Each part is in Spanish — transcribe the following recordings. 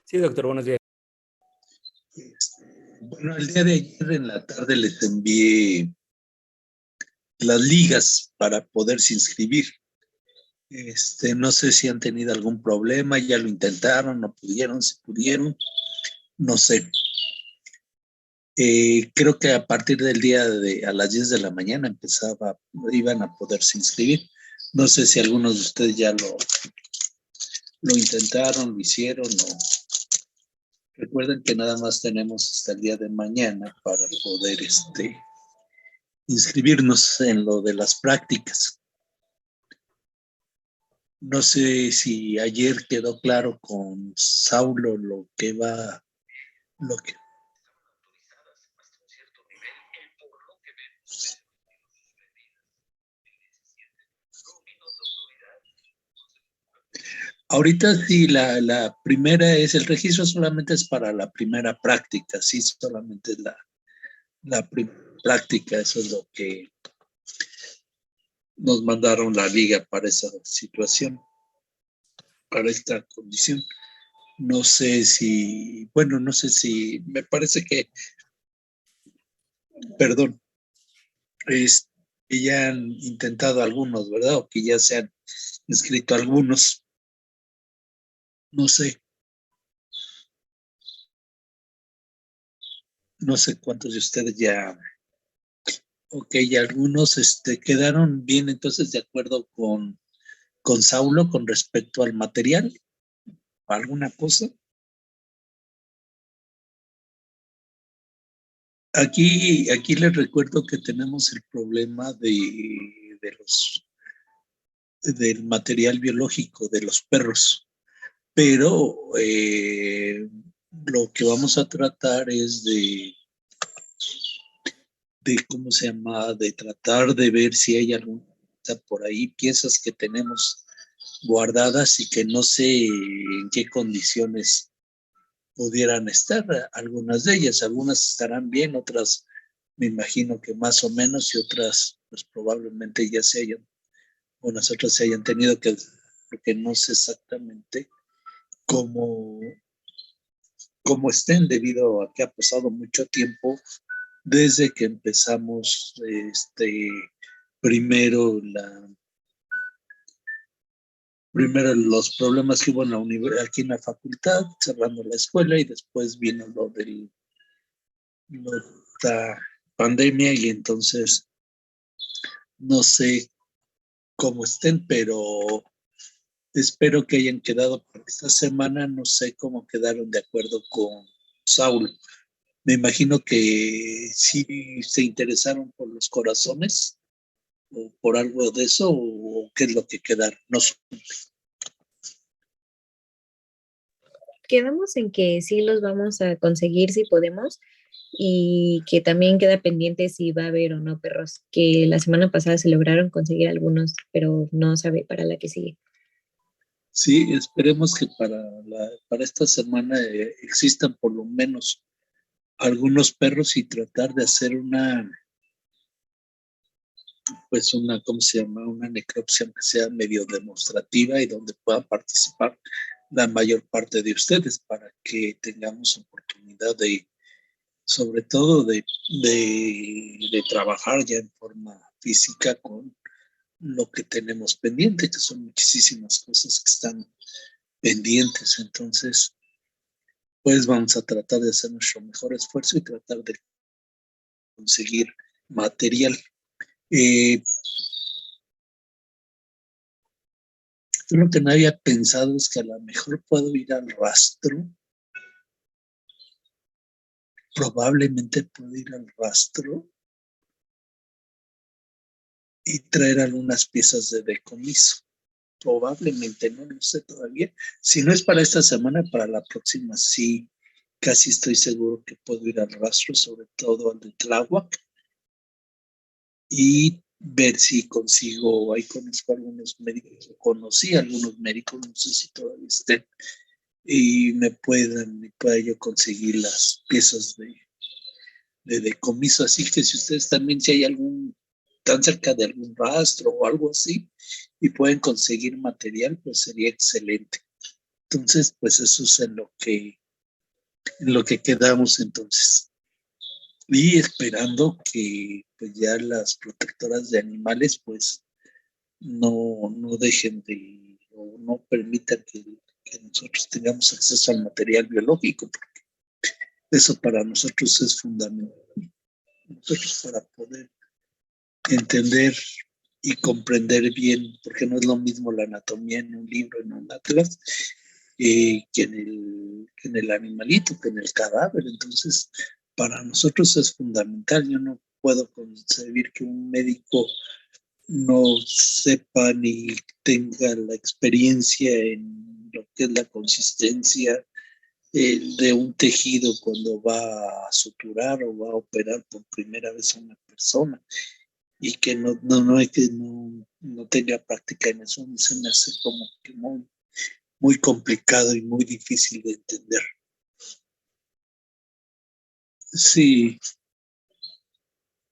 Sí, doctor, buenos días. Bueno, el día de ayer en la tarde les envié las ligas para poderse inscribir. No sé si han tenido algún problema, ya lo intentaron, no pudieron, si pudieron, no sé. Creo que a partir del día a las 10 de la mañana iban a poderse inscribir. No sé si algunos de ustedes ya lo intentaron, lo hicieron o... Recuerden que nada más tenemos hasta el día de mañana para poder inscribirnos en lo de las prácticas. No sé si ayer quedó claro con Saulo lo que ahorita sí, la primera el registro solamente es para la primera práctica, sí, solamente es la práctica, eso es lo que nos mandaron la liga para esa situación, para esta condición. No sé si, me parece que, perdón, que ya han intentado algunos, ¿verdad? O que ya se han inscrito algunos. No sé. No sé cuántos de ustedes ya. Ok, y algunos quedaron bien entonces de acuerdo con Saulo con respecto al material, alguna cosa. Aquí les recuerdo que tenemos el problema del material biológico de los perros, pero lo que vamos a tratar es ¿cómo se llama? De tratar de ver si hay alguna por ahí, piezas que tenemos guardadas y que no sé en qué condiciones pudieran estar. Algunas de ellas, algunas estarán bien, otras me imagino que más o menos y otras pues probablemente ya unas otras se hayan tenido que, porque no sé exactamente cómo, cómo estén debido a que ha pasado mucho tiempo desde que empezamos primero primero los problemas que hubo en aquí en la facultad, cerrando la escuela, y después vino la pandemia, y entonces no sé cómo estén, pero espero que hayan quedado para esta semana. No sé cómo quedaron de acuerdo con Saúl. Me imagino que sí se interesaron por los corazones o por algo de eso, o qué es lo que quedaron. No sé. Quedamos en que sí los vamos a conseguir si podemos y que también queda pendiente si va a haber o no perros, que la semana pasada se lograron conseguir algunos, pero no sabe para la que sigue. Sí, esperemos que para esta semana existan por lo menos algunos perros y tratar de hacer ¿cómo se llama? Una necropsia que sea medio demostrativa y donde puedan participar la mayor parte de ustedes para que tengamos oportunidad sobre todo de trabajar ya en forma física con lo que tenemos pendiente, que son muchísimas cosas que están pendientes. Entonces, pues vamos a tratar de hacer nuestro mejor esfuerzo y tratar de conseguir material. Yo lo que no había pensado es que a lo mejor puedo ir al rastro. Probablemente puedo ir al rastro y traer algunas piezas de decomiso. Probablemente, no lo sé todavía. Si no es para esta semana, para la próxima sí, casi estoy seguro que puedo ir al rastro, sobre todo al de Tláhuac, y ver si consigo, ahí conozco algunos médicos, conocí a algunos médicos, no sé si todavía estén, y pueda yo conseguir las piezas de decomiso. Así que si ustedes también, si hay tan cerca de algún rastro o algo así, y pueden conseguir material, pues sería excelente. Entonces, pues eso es en lo que quedamos entonces. Y esperando que pues ya las protectoras de animales pues no dejen de o no permitan que nosotros tengamos acceso al material biológico, porque eso para nosotros es fundamental. Nosotros para poder entender y comprender bien, porque no es lo mismo la anatomía en un libro, en un atlas, que en el animalito, que en el cadáver. Entonces, para nosotros es fundamental. Yo no puedo concebir que un médico no sepa ni tenga la experiencia en lo que es la consistencia de un tejido cuando va a suturar o va a operar por primera vez a una persona y que no tenga práctica en eso. Se me hace como que muy, muy complicado y muy difícil de entender. Sí,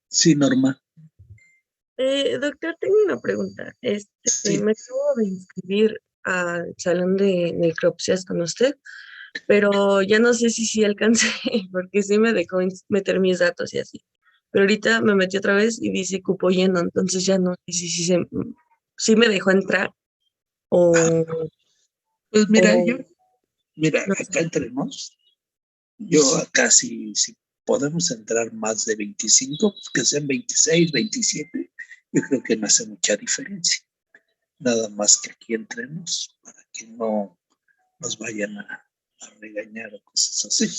sí, Norma. Doctor, tengo una pregunta. Sí, Me acabo de inscribir al salón de necropsias con usted, pero ya no sé si sí alcancé, porque sí me dejó meter mis datos y así. Pero ahorita me metí otra vez y dice cupo lleno, entonces ya no sé si me dejó entrar o, pues o mira, no sé. acá entre nos, yo acá si podemos entrar más de 25, pues que sean 26, 27, yo creo que no hace mucha diferencia. Nada más que aquí entre nos, para que no nos vayan a regañar o cosas así.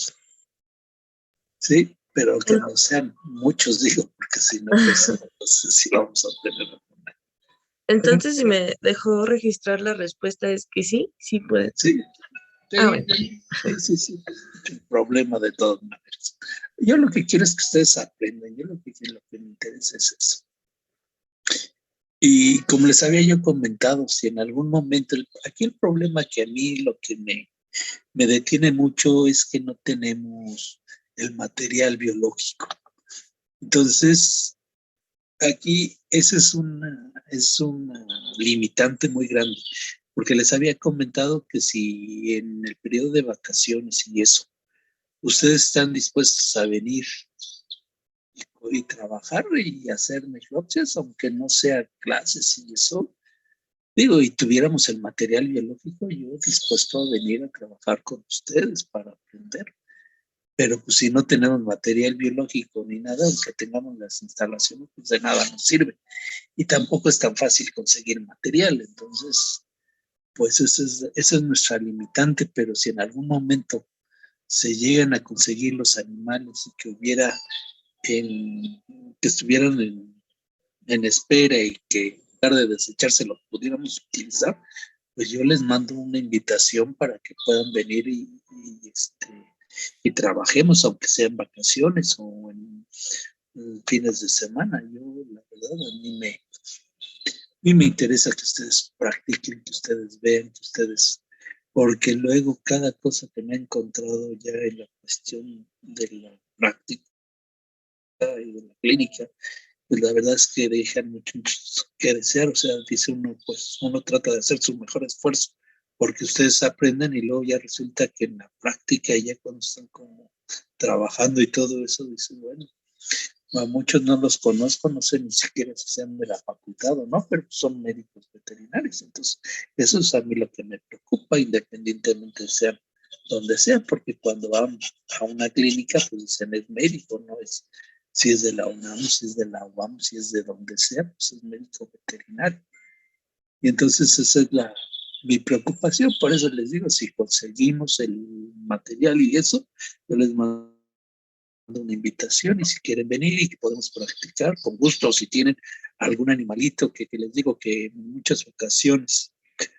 Sí, pero que no sean muchos, digo, porque si no, pues no sé si vamos a tener alguna. Entonces, si me dejó registrar, la respuesta es que sí, sí puede. Sí, Ah, sí, bueno. sí. El problema de todas maneras. Yo lo que quiero es que ustedes aprendan. Yo lo que me interesa es eso. Y como les había yo comentado, si en algún momento, aquí el problema que a mí lo que me detiene mucho es que no tenemos el material biológico. Entonces, aquí ese es una limitante muy grande, porque les había comentado que si en el periodo de vacaciones y eso, ustedes están dispuestos a venir y trabajar y hacer necropsias, aunque no sea clases y eso, digo, y tuviéramos el material biológico, yo dispuesto a venir a trabajar con ustedes para aprender. Pero pues si no tenemos material biológico ni nada, aunque tengamos las instalaciones, pues de nada nos sirve. Y tampoco es tan fácil conseguir material. Entonces, pues esa es nuestra limitante, pero si en algún momento se llegan a conseguir los animales y que estuvieran en espera y que en lugar de desecharse los pudiéramos utilizar, pues yo les mando una invitación para que puedan venir y trabajemos, aunque sean vacaciones o en fines de semana. Yo, la verdad, a mí me interesa que ustedes practiquen, que ustedes vean, porque luego cada cosa que me he encontrado ya en la cuestión de la práctica y de la clínica, pues la verdad es que dejan mucho que desear. O sea, dice uno, pues uno trata de hacer su mejor esfuerzo porque ustedes aprenden y luego ya resulta que en la práctica, ya cuando están como trabajando y todo eso, dicen, bueno, a muchos no los conozco, no sé ni siquiera si sean de la facultad o no, pero son médicos veterinarios. Entonces, eso es a mí lo que me preocupa, independientemente de sean donde sea, porque cuando vamos a una clínica, pues dicen es médico, no es si es de la UNAM, si es de la UAM, si es de donde sea, pues es médico veterinario. Y entonces esa es mi preocupación, por eso les digo, si conseguimos el material y eso, yo les mando una invitación y si quieren venir y que podemos practicar con gusto, o si tienen algún animalito que les digo que en muchas ocasiones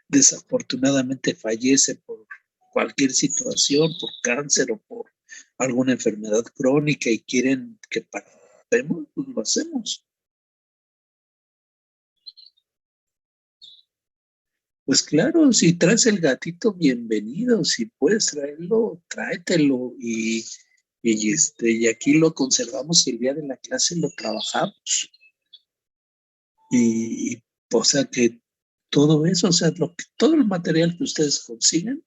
desafortunadamente fallece por cualquier situación, por cáncer o por alguna enfermedad crónica y quieren que participemos, pues lo hacemos. Pues claro, si traes el gatito, bienvenido. Si puedes traerlo, tráetelo y aquí lo conservamos y el día de la clase lo trabajamos. O sea que todo eso, o sea, todo el material que ustedes consigan,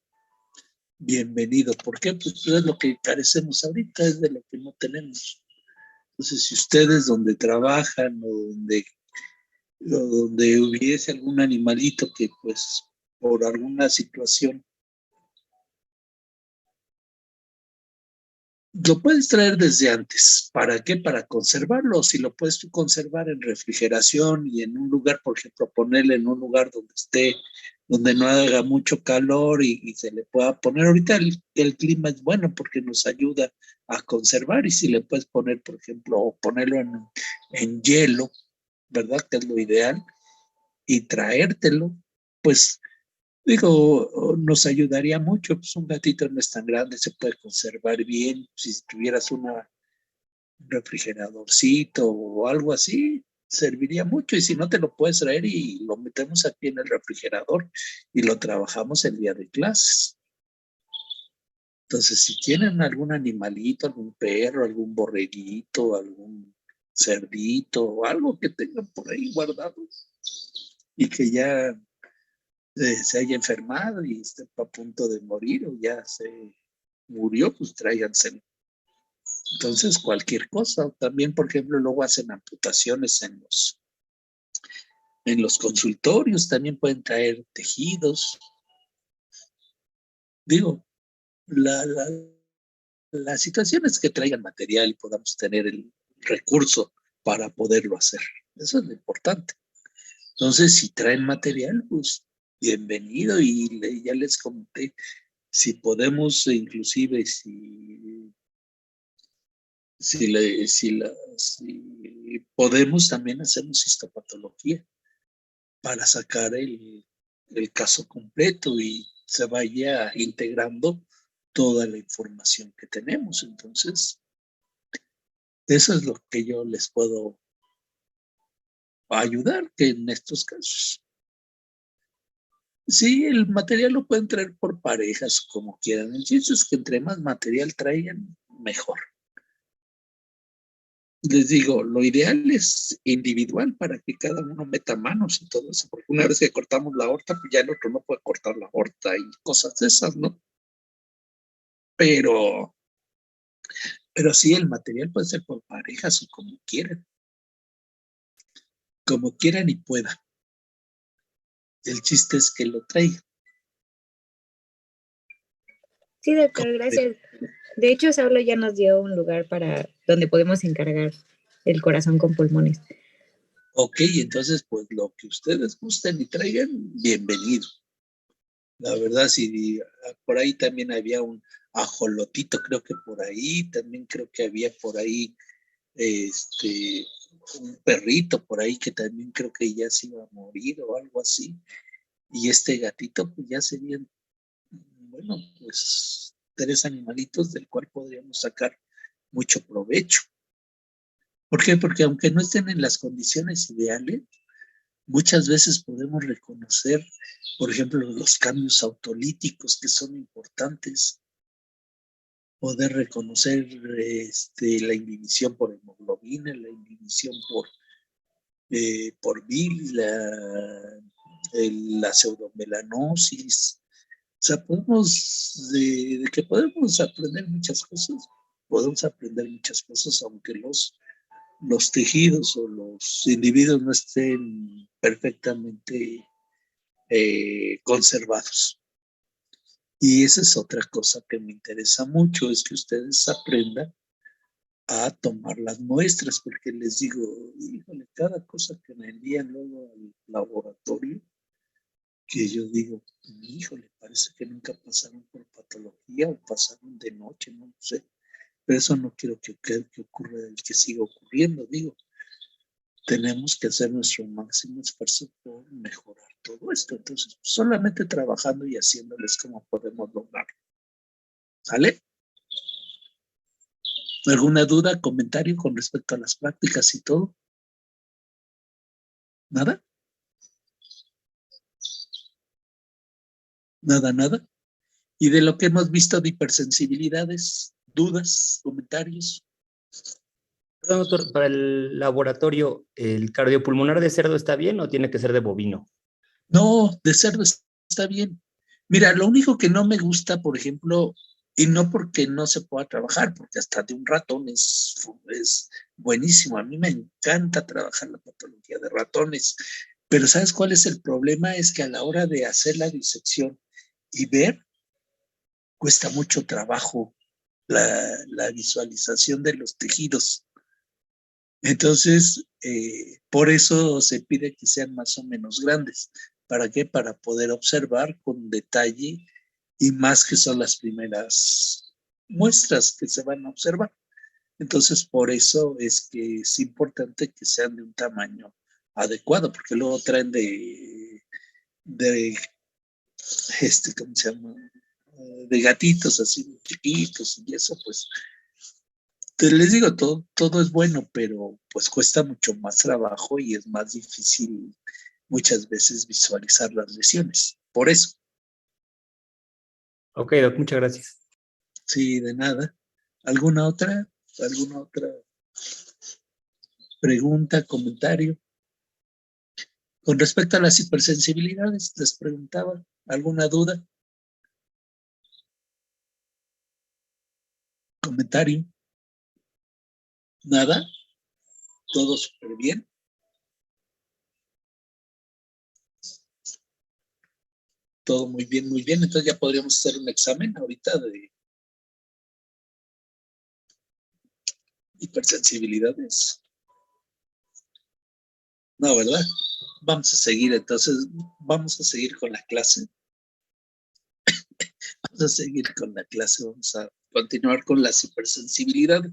bienvenido. ¿Por qué? Pues es lo que carecemos ahorita, es de lo que no tenemos. Entonces, si ustedes donde trabajan o donde hubiese algún animalito que pues por alguna situación lo puedes traer desde antes. ¿Para qué? Para conservarlo. Si lo puedes tú conservar en refrigeración y en un lugar, por ejemplo, ponerle en un lugar donde esté, donde no haga mucho calor y se le pueda poner. Ahorita el clima es bueno porque nos ayuda a conservar y si le puedes poner, por ejemplo, o ponerlo en hielo, ¿verdad? Que es lo ideal, y traértelo, pues digo, nos ayudaría mucho, pues un gatito no es tan grande, se puede conservar bien. Si tuvieras un refrigeradorcito o algo así, serviría mucho. Y si no, te lo puedes traer y lo metemos aquí en el refrigerador y lo trabajamos el día de clases. Entonces, si tienen algún animalito, algún perro, algún borreguito, algún cerdito o algo que tengan por ahí guardado y que ya se haya enfermado y esté a punto de morir o ya se murió, pues tráiganselo. Entonces, cualquier cosa. También, por ejemplo, luego hacen amputaciones en los consultorios, también pueden traer tejidos. Digo, la situación es que traigan material y podamos tener el recurso para poderlo hacer. Eso es lo importante. Entonces, si traen material, pues bienvenido y ya les comenté, si podemos, inclusive si podemos, también hacemos histopatología para sacar el caso completo y se vaya integrando toda la información que tenemos. Entonces, eso es lo que yo les puedo ayudar, que en estos casos. Sí, el material lo pueden traer por parejas, como quieran. El chiste es que entre más material traigan, mejor. Les digo, lo ideal es individual para que cada uno meta manos y todo eso, porque una vez que cortamos la horta, pues ya el otro no puede cortar la horta y cosas de esas, ¿no? Pero, pero sí, el material puede ser por parejas o como quieran y puedan. El chiste es que lo traigan. Sí, doctor, gracias. De hecho, Saulo ya nos dio un lugar para donde podemos encargar el corazón con pulmones. Ok, entonces, pues lo que ustedes gusten y traigan, bienvenido. La verdad, sí, por ahí también había un ajolotito, creo que por ahí, también creo que había por ahí un perrito por ahí que también creo que ya se iba a morir o algo así. Y este gatito, pues ya serían, bueno, pues 3 animalitos del cual podríamos sacar mucho provecho. ¿Por qué? Porque aunque no estén en las condiciones ideales, muchas veces podemos reconocer, por ejemplo, los cambios autolíticos que son importantes, poder reconocer la inhibición por hemoglobina, la inhibición por Bill, la pseudomelanosis. O sea, de que podemos aprender muchas cosas, aunque los tejidos o los individuos no estén perfectamente conservados. Y esa es otra cosa que me interesa mucho, es que ustedes aprendan a tomar las muestras, porque les digo, híjole, cada cosa que me envían luego al laboratorio, que yo digo, híjole, parece que nunca pasaron por patología o pasaron de noche, no sé. Pero eso no quiero que ocurra, que siga ocurriendo, digo. Tenemos que hacer nuestro máximo esfuerzo por mejorar todo esto. Entonces, solamente trabajando y haciéndoles como podemos lograrlo. ¿Sale? ¿Alguna duda, comentario con respecto a las prácticas y todo? ¿Nada? Nada. Y de lo que hemos visto de hipersensibilidades, dudas, comentarios. Perdón, doctor, para el laboratorio, ¿el cardiopulmonar de cerdo está bien o tiene que ser de bovino? No, de cerdo está bien. Mira, lo único que no me gusta, por ejemplo, y no porque no se pueda trabajar, porque hasta de un ratón es buenísimo. A mí me encanta trabajar la patología de ratones, pero ¿sabes cuál es el problema? Es que a la hora de hacer la disección y ver, cuesta mucho trabajo la visualización de los tejidos. Entonces, por eso se pide que sean más o menos grandes. ¿Para qué? Para poder observar con detalle y más que son las primeras muestras que se van a observar. Entonces, por eso es que es importante que sean de un tamaño adecuado, porque luego traen de ¿cómo se llama? De gatitos así chiquitos y eso, pues les digo, todo es bueno, pero pues cuesta mucho más trabajo y es más difícil muchas veces visualizar las lesiones. Por eso, Ok, Doc, muchas gracias. sí, de nada. ¿Alguna otra pregunta, comentario? Con respecto a las hipersensibilidades, les preguntaba, ¿alguna duda? ¿Comentario? ¿Nada? ¿Todo súper bien? Todo muy bien, muy bien. Entonces ya podríamos hacer un examen ahorita de hipersensibilidades. No, ¿verdad? Vamos a seguir, entonces, vamos a seguir con la clase. Vamos a seguir con la clase, vamos a continuar con las hipersensibilidades.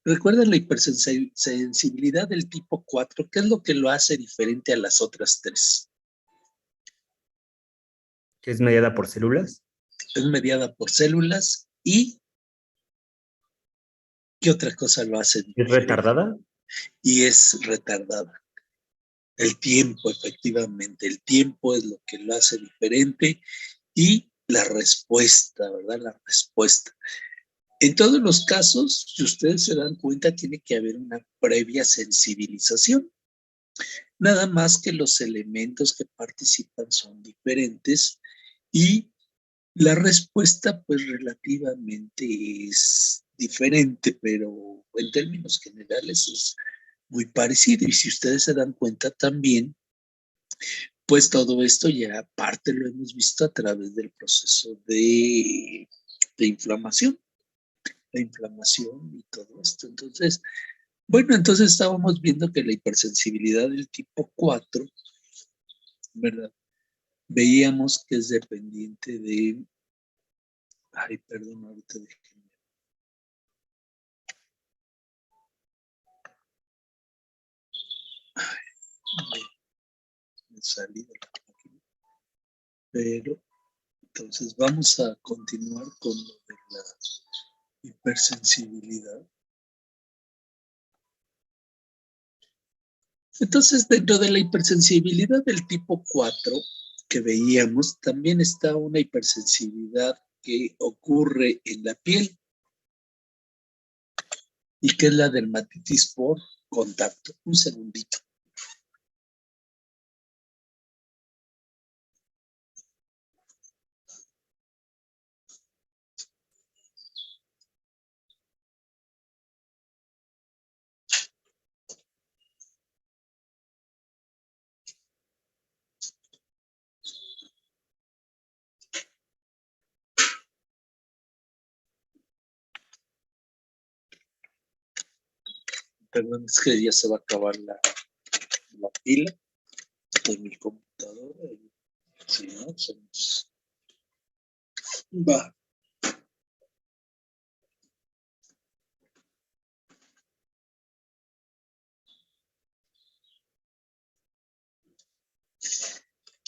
Recuerden la hipersensibilidad del tipo 4, ¿qué es lo que lo hace diferente a las otras tres? ¿Que es mediada por células? Es mediada por células y ¿qué otra cosa lo hace ¿Es diferente? retardada? Y es retardada. El tiempo, efectivamente, el tiempo es lo que lo hace diferente y la respuesta, ¿verdad? La respuesta. En todos los casos, si ustedes se dan cuenta, tiene que haber una previa sensibilización. Nada más que los elementos que participan son diferentes y la respuesta, pues relativamente es diferente, pero en términos generales es muy parecido. Y si ustedes se dan cuenta también, pues todo esto ya aparte lo hemos visto a través del proceso de inflamación, la inflamación y todo esto. Entonces, bueno, entonces estábamos viendo que la hipersensibilidad del tipo 4, ¿verdad? Veíamos que es dependiente de, ay, perdón, ahorita déjenme. Ay, me salí de la página. Pero, entonces vamos a continuar con lo de la hipersensibilidad. Entonces, dentro de la hipersensibilidad del tipo 4 que veíamos, también está una hipersensibilidad que ocurre en la piel y que es la dermatitis por contacto. Un segundito. Perdón, es que ya se va a acabar la pila de mi computadora. Si no, se nos va.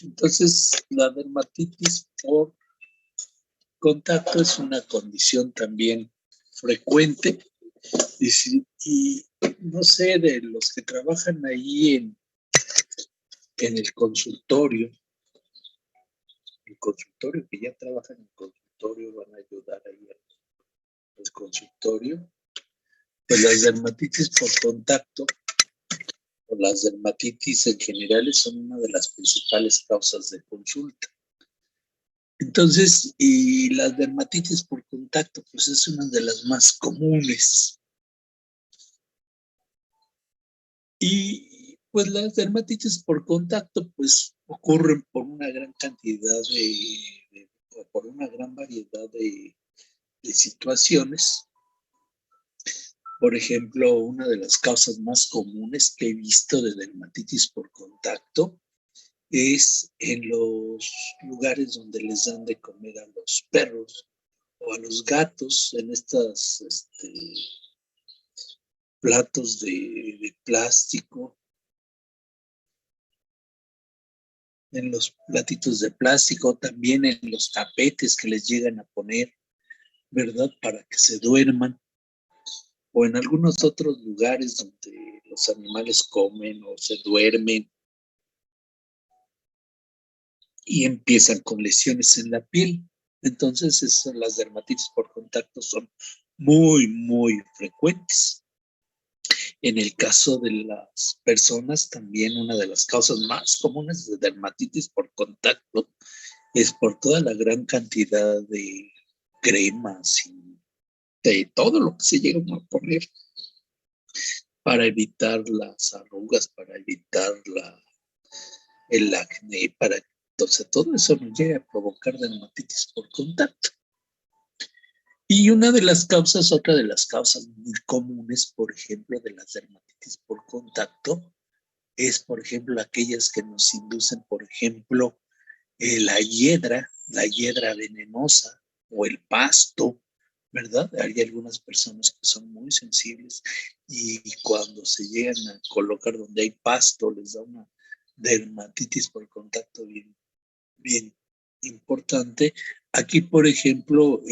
Entonces, la dermatitis por contacto es una condición también frecuente. Y no sé, de los que trabajan ahí en el consultorio, que ya trabajan en el consultorio, van a ayudar ahí al consultorio, pues las dermatitis por contacto o las dermatitis en general son una de las principales causas de consulta. Entonces, y las dermatitis por contacto, pues es una de las más comunes. Y pues las dermatitis por contacto, pues ocurren por una gran cantidad o por una gran variedad de situaciones. Por ejemplo, una de las causas más comunes que he visto de dermatitis por contacto es en los lugares donde les dan de comer a los perros o a los gatos, en estas platos de plástico, en los platitos de plástico, también en los tapetes que les llegan a poner, ¿verdad? Para que se duerman, o en algunos otros lugares donde los animales comen o se duermen y empiezan con lesiones en la piel. Entonces, las dermatitis por contacto son muy, muy frecuentes. En el caso de las personas, también una de las causas más comunes de dermatitis por contacto es por toda la gran cantidad de cremas y de todo lo que se llega a poner para evitar las arrugas, para evitar el acné, entonces todo eso nos llega a provocar dermatitis por contacto. Y otra de las causas muy comunes, por ejemplo, de las dermatitis por contacto, es, por ejemplo, aquellas que nos inducen, por ejemplo, la hiedra venenosa o el pasto, ¿verdad? Hay algunas personas que son muy sensibles y cuando se llegan a colocar donde hay pasto les da una dermatitis por contacto bien, bien importante. Aquí, por ejemplo,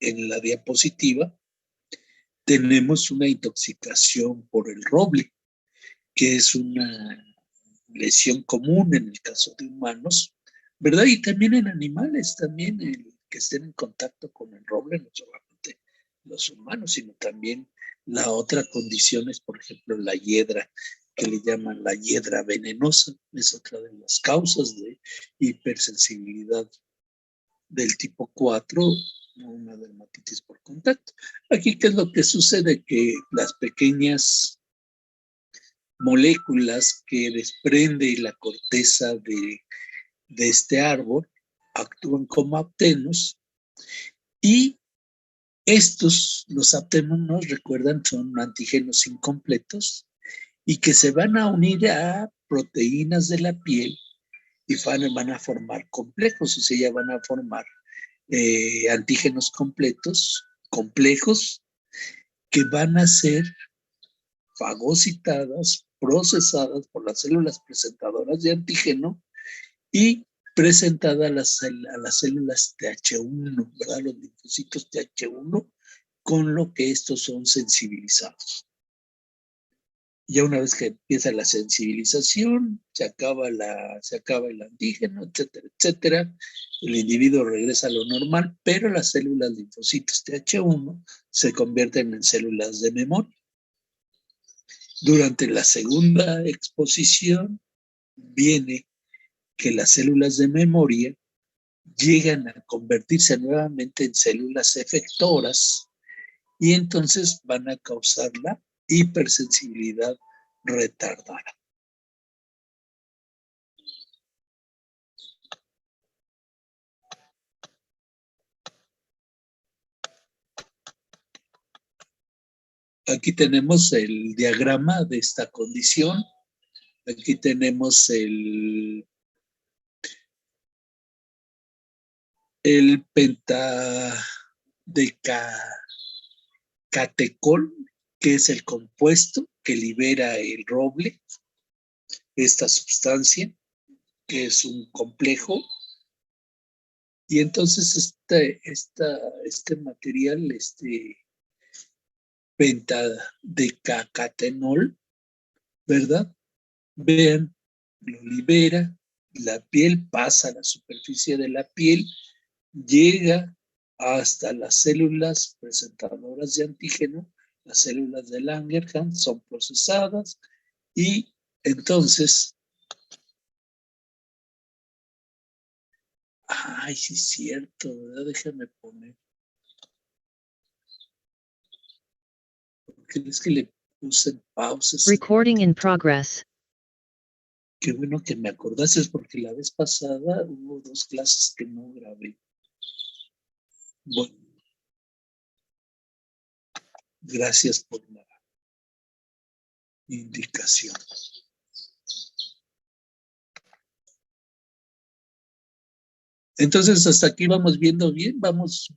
en la diapositiva tenemos una intoxicación por el roble, que es una lesión común en el caso de humanos, ¿verdad? Y también en animales, también el que estén en contacto con el roble, no solamente los humanos, sino también la otra condición es, por ejemplo, la hiedra, que le llaman la hiedra venenosa, es otra de las causas de hipersensibilidad del tipo 4, una dermatitis por contacto. Aquí, ¿qué es lo que sucede? Que las pequeñas moléculas que desprende la corteza de este árbol actúan como aptenos y los aptenos nos recuerdan, son antígenos incompletos y que se van a unir a proteínas de la piel y van a formar complejos, o sea, ya van a formar antígenos complejos, que van a ser fagocitadas, procesadas por las células presentadoras de antígeno y presentada a las células TH1, ¿verdad? Los linfocitos TH1, con lo que estos son sensibilizados. Ya una vez que empieza la sensibilización, se acaba el antígeno, etcétera, etcétera. El individuo regresa a lo normal, pero las células linfocitos TH1 se convierten en células de memoria. Durante la segunda exposición viene que las células de memoria llegan a convertirse nuevamente en células efectoras y entonces van a causar la hipersensibilidad retardada. Aquí tenemos el diagrama de esta condición. Aquí tenemos el pentadecatecol, que es el compuesto que libera el roble, esta sustancia, que es un complejo. Y entonces este material, pentadecacatenol, ¿verdad? Vean, lo libera, la piel pasa a la superficie de la piel, llega hasta las células presentadoras de antígeno, las células de Langerhans son procesadas y entonces Ay, sí es cierto, ¿verdad? Déjame poner. Porque es que le puse en pausas. Recording in progress. Qué bueno que me acordaste, porque la vez pasada hubo 2 clases que no grabé. Bueno, gracias por la indicación. Entonces, hasta aquí vamos viendo bien, vamos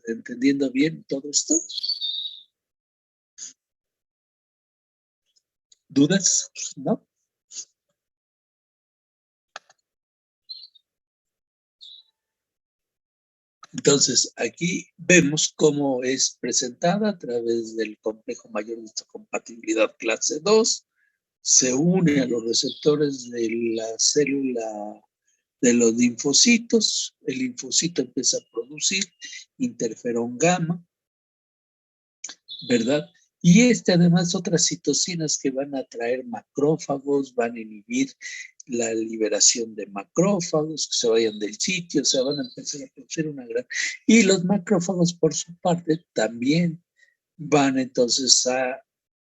entendiendo bien todo esto. ¿Dudas? ¿No? Entonces, aquí vemos cómo es presentada a través del complejo mayor de histocompatibilidad clase 2. Se une a los receptores de la célula de los linfocitos. El linfocito empieza a producir interferón gamma, ¿verdad? Y además otras citocinas que van a atraer macrófagos, van a inhibir la liberación de macrófagos, que se vayan del sitio, o sea, van a empezar a producir una gran... Y los macrófagos, por su parte, también van entonces a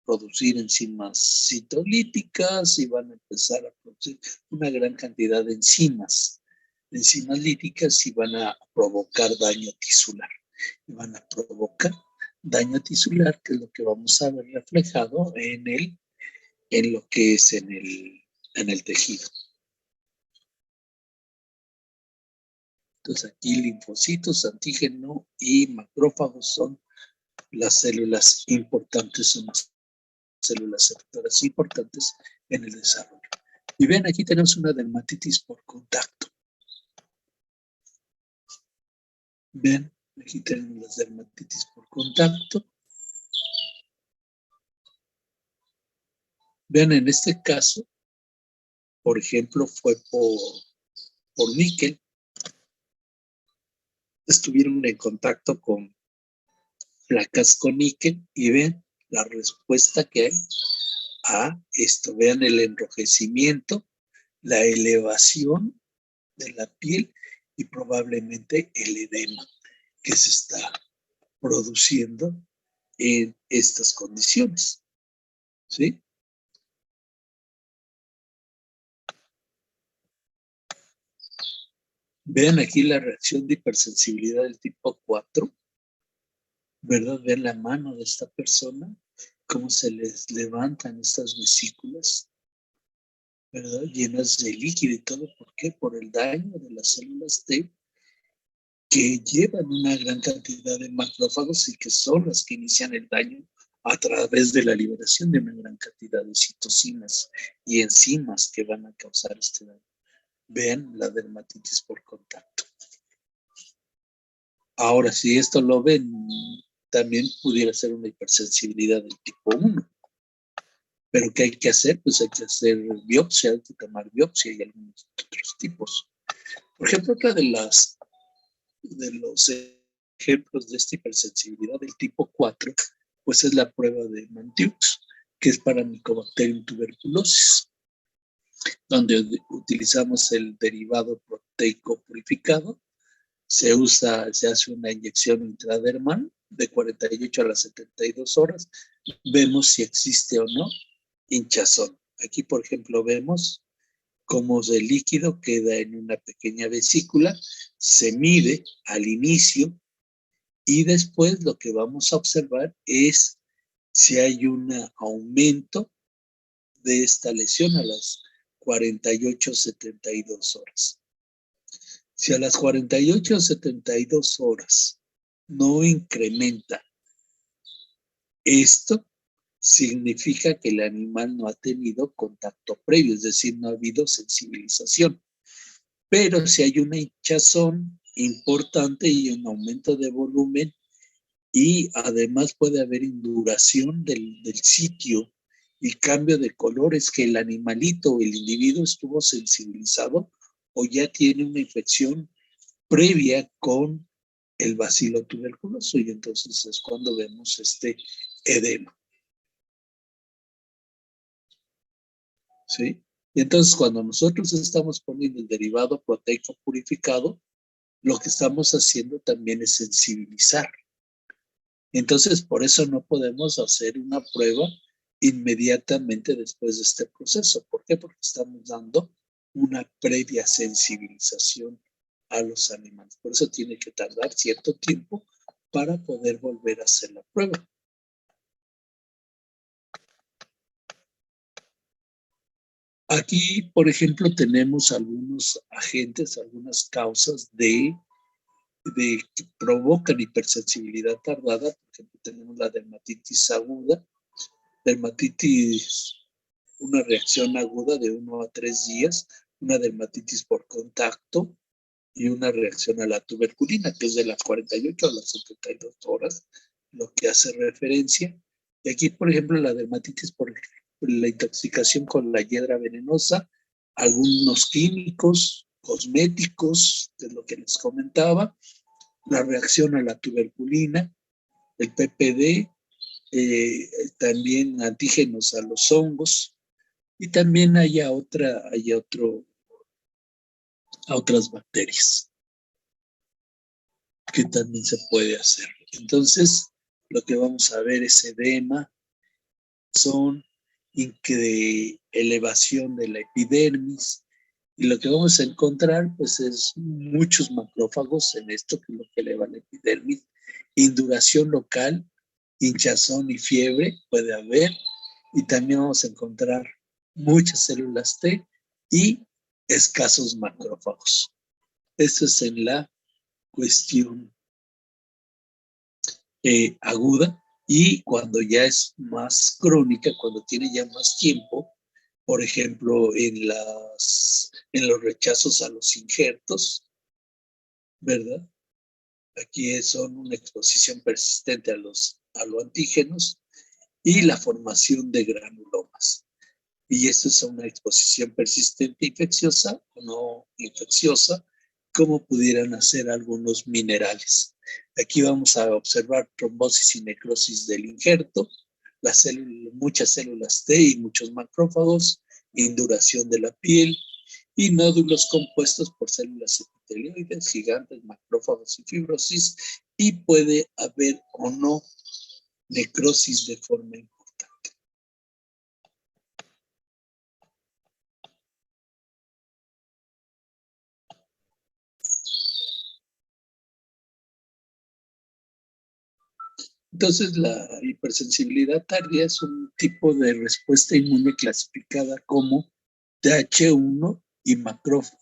producir enzimas citolíticas y van a empezar a producir una gran cantidad de enzimas líticas y van a provocar daño tisular. Y van a provocar daño tisular, que es lo que vamos a ver reflejado en lo que es en el tejido. Entonces aquí linfocitos, antígeno y macrófagos son las células importantes, son las células receptoras importantes en el desarrollo. Y ven, aquí tenemos una dermatitis por contacto. Ven, aquí tenemos las dermatitis por contacto. Vean, en este caso, por ejemplo, fue por níquel. Estuvieron en contacto con placas con níquel y ven la respuesta que hay a esto. Vean el enrojecimiento, la elevación de la piel y probablemente el edema que se está produciendo en estas condiciones. ¿Sí? Vean aquí la reacción de hipersensibilidad del tipo 4, ¿verdad? Vean la mano de esta persona, cómo se les levantan estas vesículas, ¿verdad? Llenas de líquido y todo. ¿Por qué? Por el daño de las células T, que llevan una gran cantidad de macrófagos y que son las que inician el daño a través de la liberación de una gran cantidad de citocinas y enzimas que van a causar este daño. Vean la dermatitis por contacto. Ahora, si esto lo ven, también pudiera ser una hipersensibilidad del tipo 1. Pero ¿qué hay que hacer? Pues hay que hacer biopsia, hay que tomar biopsia y algunos otros tipos. Por ejemplo, otra de los ejemplos de esta hipersensibilidad del tipo 4, pues es la prueba de Mantiux, que es para Mycobacterium tuberculosis, donde utilizamos el derivado proteico purificado. Se hace una inyección intradermal de 48 a las 72 horas. Vemos si existe o no hinchazón. Aquí, por ejemplo, vemos cómo el líquido queda en una pequeña vesícula, se mide al inicio y después lo que vamos a observar es si hay un aumento de esta lesión a las 48 72 horas. Si a las 48 o 72 horas no incrementa esto, significa que el animal no ha tenido contacto previo, es decir, no ha habido sensibilización. Pero si hay una hinchazón importante y un aumento de volumen y además puede haber induración del sitio y cambio de colores, que el animalito o el individuo estuvo sensibilizado o ya tiene una infección previa con el bacilo tuberculoso, y entonces es cuando vemos este edema. ¿Sí? Y entonces cuando nosotros estamos poniendo el derivado proteico purificado, lo que estamos haciendo también es sensibilizar. Entonces, por eso no podemos hacer una prueba inmediatamente después de este proceso. ¿Por qué? Porque estamos dando una previa sensibilización a los animales. Por eso tiene que tardar cierto tiempo para poder volver a hacer la prueba. Aquí, por ejemplo, tenemos algunos agentes, algunas causas que provocan hipersensibilidad tardada. Por ejemplo, tenemos la dermatitis aguda, dermatitis, una reacción aguda de 1 a 3 días, una dermatitis por contacto y una reacción a la tuberculina, que es de las 48 a las 72 horas, lo que hace referencia. Y aquí, por ejemplo, la dermatitis por la intoxicación con la hiedra venenosa, algunos químicos, cosméticos, que es lo que les comentaba, la reacción a la tuberculina, el PPD, también antígenos a los hongos, y también a otras bacterias que también se puede hacer. Entonces, lo que vamos a ver es edema, son elevación de la epidermis, y lo que vamos a encontrar pues es muchos macrófagos en esto, que es lo que eleva la epidermis, induración local, hinchazón y fiebre puede haber, y también vamos a encontrar muchas células T y escasos macrófagos. Esto es en la cuestión aguda, y cuando ya es más crónica, cuando tiene ya más tiempo, por ejemplo, en los rechazos a los injertos, ¿verdad? Aquí son una exposición persistente a los antígenos y la formación de granulomas. Y esto es una exposición persistente infecciosa o no infecciosa, como pudieran hacer algunos minerales. Aquí vamos a observar trombosis y necrosis del injerto, muchas células T y muchos macrófagos, induración de la piel y nódulos compuestos por células epitelioides, gigantes, macrófagos y fibrosis, y puede haber o no necrosis de forma importante. Entonces, la hipersensibilidad tardía es un tipo de respuesta inmune clasificada como TH1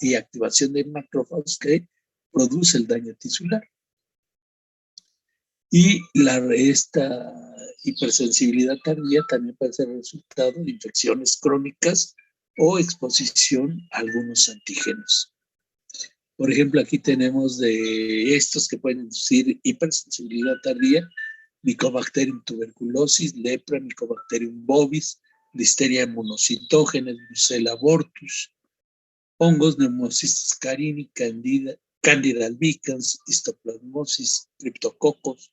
y activación de macrófagos que produce el daño tisular. Y esta hipersensibilidad tardía también puede ser resultado de infecciones crónicas o exposición a algunos antígenos. Por ejemplo, aquí tenemos de estos que pueden inducir hipersensibilidad tardía: Mycobacterium tuberculosis, lepra, Mycobacterium bovis, Listeria monocytogenes, Brucella abortus, hongos, Pneumocystis carini, Candida albicans, histoplasmosis, Cryptococcus,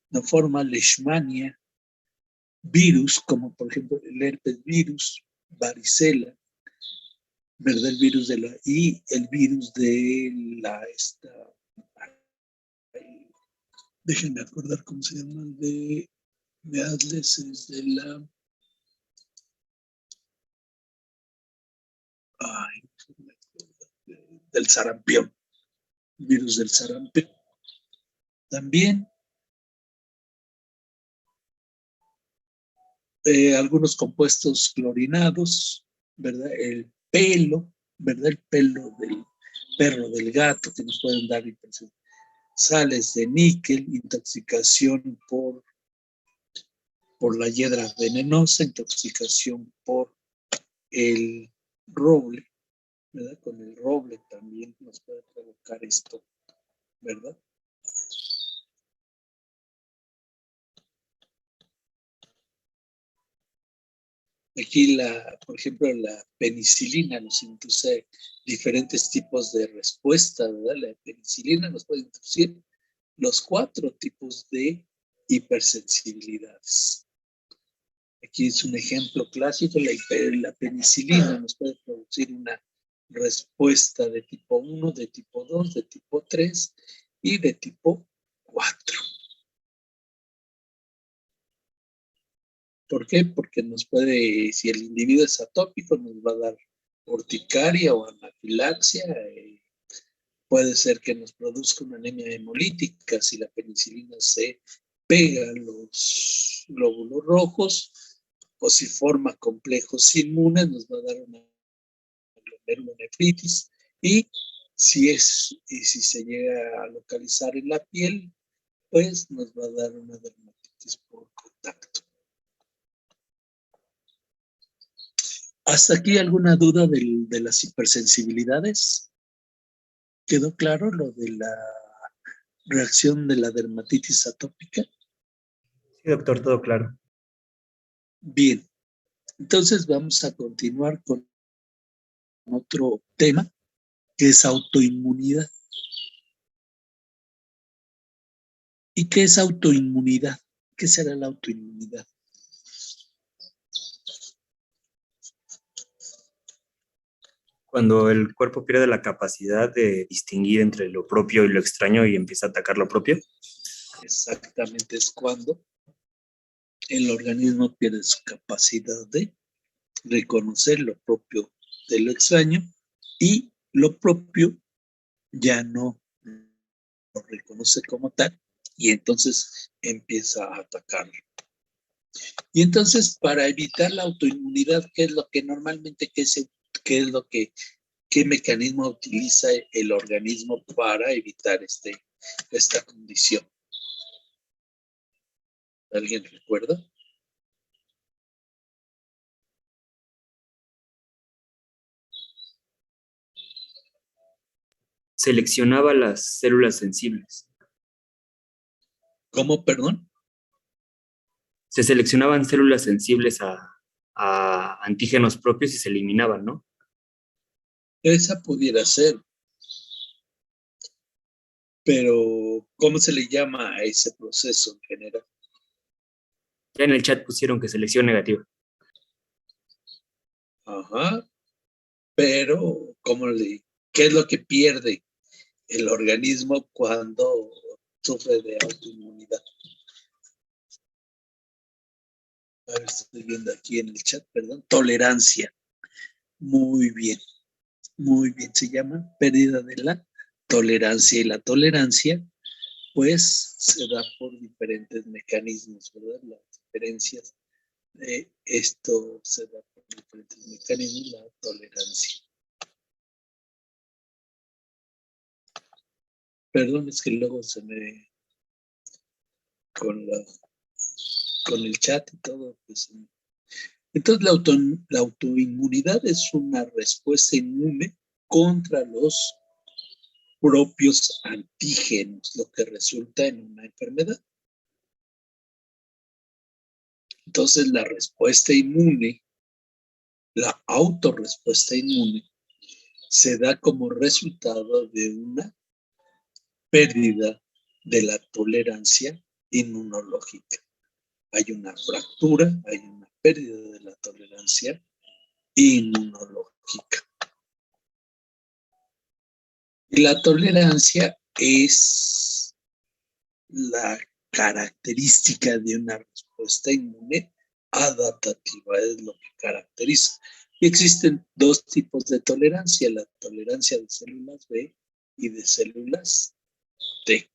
Noforma leishmania, virus como por ejemplo el herpes virus, varicela, ¿verdad? El virus de déjenme acordar cómo se llama, de Adles, es de del sarampión, virus del sarampión. También algunos compuestos clorinados, ¿verdad? El pelo, ¿verdad? El pelo del perro, del gato, que nos pueden dar hipersensibilidad. Sales de níquel, intoxicación por la hiedra venenosa, intoxicación por el roble, ¿verdad? Con el roble también nos puede provocar esto, ¿verdad? Aquí, por ejemplo, la penicilina nos induce diferentes tipos de respuesta, ¿verdad? La penicilina nos puede inducir los 4 tipos de hipersensibilidades. Aquí es un ejemplo clásico: la penicilina nos puede producir una respuesta de tipo 1, de tipo 2, de tipo 3 y de tipo 4. ¿Por qué? Porque nos puede, si el individuo es atópico, nos va a dar urticaria o anafilaxia. Puede ser que nos produzca una anemia hemolítica si la penicilina se pega a los glóbulos rojos, o si forma complejos inmunes, nos va a dar una glomerulonefritis. Y si se llega a localizar en la piel, pues nos va a dar una dermatitis por contacto. ¿Hasta aquí alguna duda de las hipersensibilidades? ¿Quedó claro lo de la reacción de la dermatitis atópica? Sí, doctor, todo claro. Bien, entonces vamos a continuar con otro tema, que es autoinmunidad. ¿Y qué es autoinmunidad? ¿Qué será la autoinmunidad? Cuando el cuerpo pierde la capacidad de distinguir entre lo propio y lo extraño y empieza a atacar lo propio. Exactamente, es cuando el organismo pierde su capacidad de reconocer lo propio de lo extraño, y lo propio ya no lo reconoce como tal, y entonces empieza a atacarlo. Y entonces, para evitar la autoinmunidad, ¿qué es lo que normalmente, qué mecanismo utiliza el organismo para evitar esta condición? ¿Alguien recuerda? Seleccionaba las células sensibles. ¿Cómo, perdón? Se seleccionaban células sensibles a antígenos propios y se eliminaban, ¿no? Esa pudiera ser, pero ¿cómo se le llama a ese proceso en general? Ya en el chat pusieron que selección negativa. Ajá, pero ¿qué es lo que pierde el organismo cuando sufre de autoinmunidad? A ver, estoy viendo aquí en el chat, perdón. Tolerancia. Muy bien, muy bien. Se llama pérdida de la tolerancia. Y la tolerancia, pues, se da por diferentes mecanismos, ¿verdad? Las diferencias de esto se da por diferentes mecanismos, la tolerancia. Perdón, es que luego se me... con el chat y todo, pues... Entonces, la autoinmunidad es una respuesta inmune contra los propios antígenos, lo que resulta en una enfermedad. Entonces, la respuesta inmune, la autorrespuesta inmune, se da como resultado de una pérdida de la tolerancia inmunológica. Hay una fractura, hay una pérdida de la tolerancia inmunológica. Y la tolerancia es la característica de una respuesta inmune adaptativa, es lo que caracteriza. Y existen dos tipos de tolerancia, la tolerancia de células B y de células T.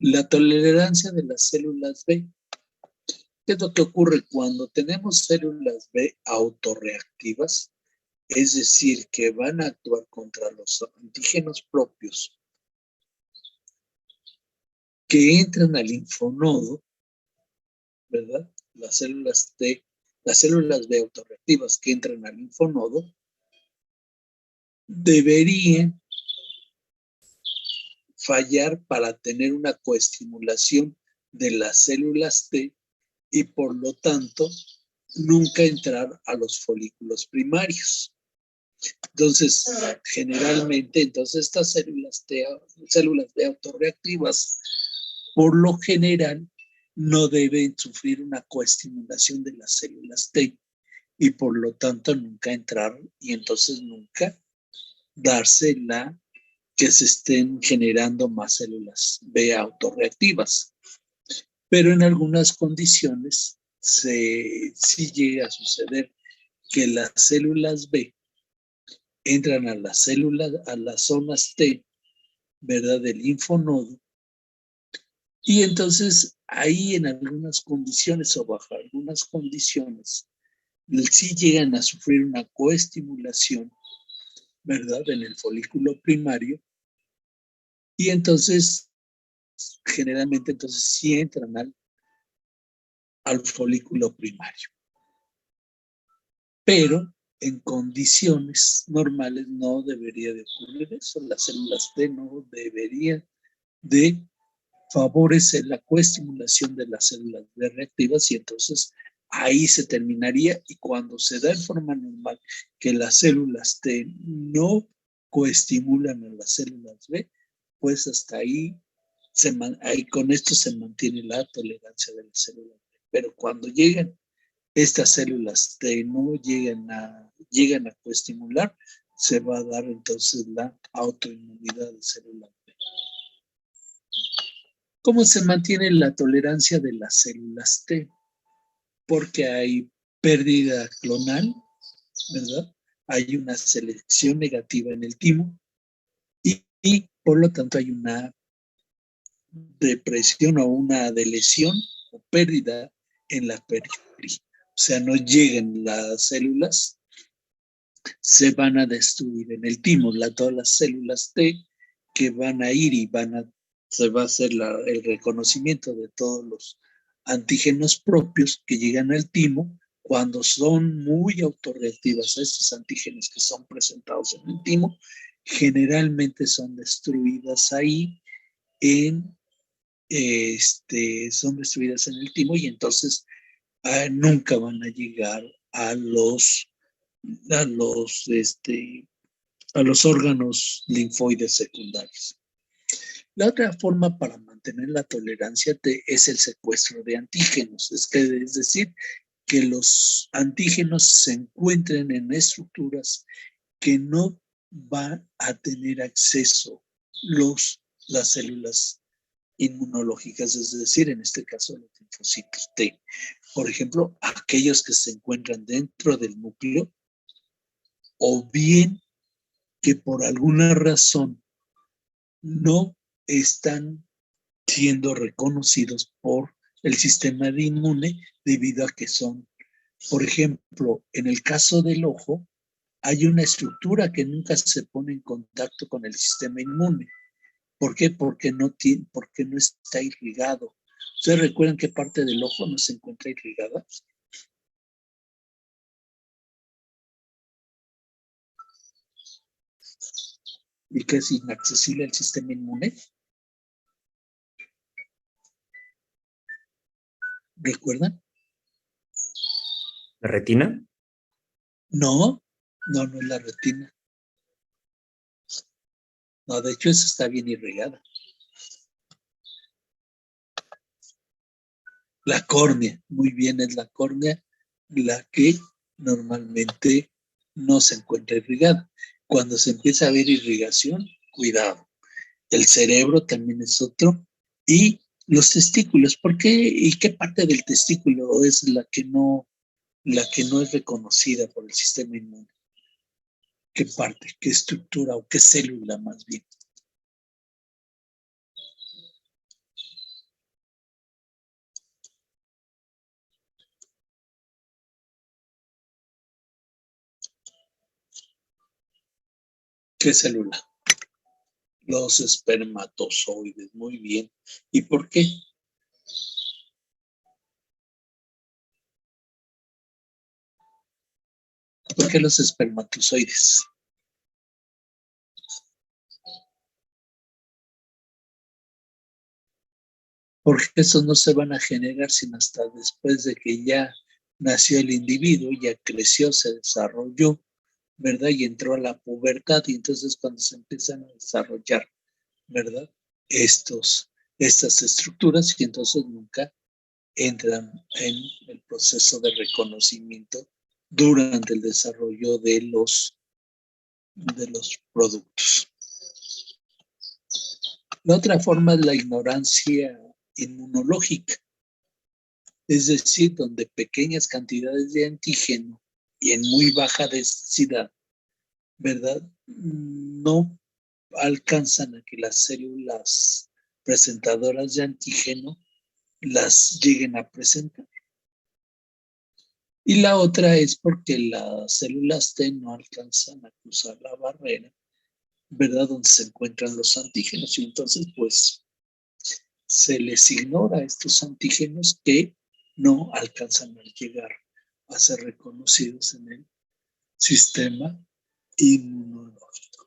La tolerancia de las células B. ¿Qué es lo que ocurre cuando tenemos células B autorreactivas? Es decir, que van a actuar contra los antígenos propios que entran al linfonodo, ¿verdad? Las células B autorreactivas que entran al linfonodo deberían fallar para tener una coestimulación de las células T y por lo tanto nunca entrar a los folículos primarios. Entonces, generalmente, estas células B autorreactivas, por lo general, no deben sufrir una coestimulación de las células T y por lo tanto nunca entrar y entonces nunca darse la que se estén generando más células B autorreactivas. Pero en algunas condiciones sí llega a suceder que las células B entran a las células, a las zonas T, ¿verdad? Del linfonodo. Y entonces ahí en algunas condiciones o bajo algunas condiciones sí llegan a sufrir una coestimulación, ¿verdad? En el folículo primario. Y entonces, generalmente, entonces sí entran al folículo primario. Pero en condiciones normales no debería de ocurrir eso. Las células T no deberían de favorecer la coestimulación de las células B reactivas y entonces ahí se terminaría y cuando se da en forma normal que las células T no coestimulan a las células B, pues hasta ahí, ahí con esto se mantiene la tolerancia de las células B. Pero cuando llegan estas células T no llegan a coestimular, se va a dar entonces la autoinmunidad de células B. ¿Cómo se mantiene la tolerancia de las células T? Porque hay pérdida clonal, ¿verdad? Hay una selección negativa en el timo y por lo tanto hay una depresión o una lesión o pérdida en la periferia. O sea, no llegan las células, se van a destruir en el timo. Todas las células T que van a ir y se va a hacer el reconocimiento de todos los antígenos propios que llegan al timo cuando son muy autorreactivas a estos antígenos que son presentados en el timo, generalmente son destruidas ahí son destruidas en el timo y entonces nunca van a llegar a los órganos linfoides secundarios. La otra forma para mantener la tolerancia es el secuestro de antígenos, es decir, que los antígenos se encuentren en estructuras que no van a tener acceso las células inmunológicas, es decir, en este caso los linfocitos T. Por ejemplo, aquellos que se encuentran dentro del núcleo o bien que por alguna razón no están siendo reconocidos por el sistema inmune debido a que son, por ejemplo, en el caso del ojo, hay una estructura que nunca se pone en contacto con el sistema inmune. ¿Por qué? Porque no está irrigado. ¿Ustedes recuerdan qué parte del ojo no se encuentra irrigada? ¿Y que es inaccesible al sistema inmune? ¿Recuerdan? ¿La retina? No es la retina. No, de hecho, esa está bien irrigada. La córnea, muy bien, es la córnea la que normalmente no se encuentra irrigada. Cuando se empieza a ver irrigación, cuidado. El cerebro también es otro. Y los testículos, ¿por qué? ¿Y qué parte del testículo es la que no es reconocida por el sistema inmune? ¿Qué parte? ¿Qué estructura o qué célula más bien? ¿Qué célula? Los espermatozoides, muy bien. ¿Y por qué? ¿Por qué los espermatozoides? Porque esos no se van a generar sino hasta después de que ya nació el individuo, ya creció, se desarrolló, ¿verdad? Y entró a la pubertad y entonces cuando se empiezan a desarrollar, ¿verdad? Estas estructuras y entonces nunca entran en el proceso de reconocimiento durante el desarrollo de los productos. La otra forma es la ignorancia inmunológica, es decir, donde pequeñas cantidades de antígeno y en muy baja densidad, ¿verdad? No alcanzan a que las células presentadoras de antígeno las lleguen a presentar. Y la otra es porque las células T no alcanzan a cruzar la barrera, ¿verdad? Donde se encuentran los antígenos. Y entonces, pues, se les ignora estos antígenos que no alcanzan a llegar a ser reconocidos en el sistema inmunológico.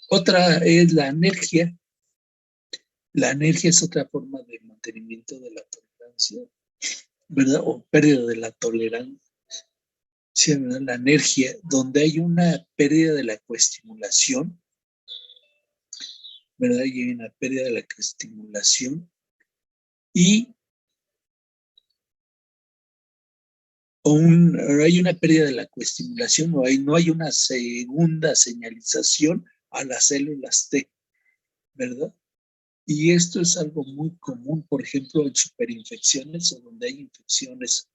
Otra es la anergia. La anergia es otra forma de mantenimiento de la tolerancia, ¿verdad? O pérdida de la tolerancia, ¿verdad? La anergia, donde hay una pérdida de la coestimulación, ¿verdad? Y hay una pérdida de la coestimulación y hay una pérdida de la coestimulación o no hay una segunda señalización a las células T, ¿verdad? Y esto es algo muy común, por ejemplo, en superinfecciones o donde hay infecciones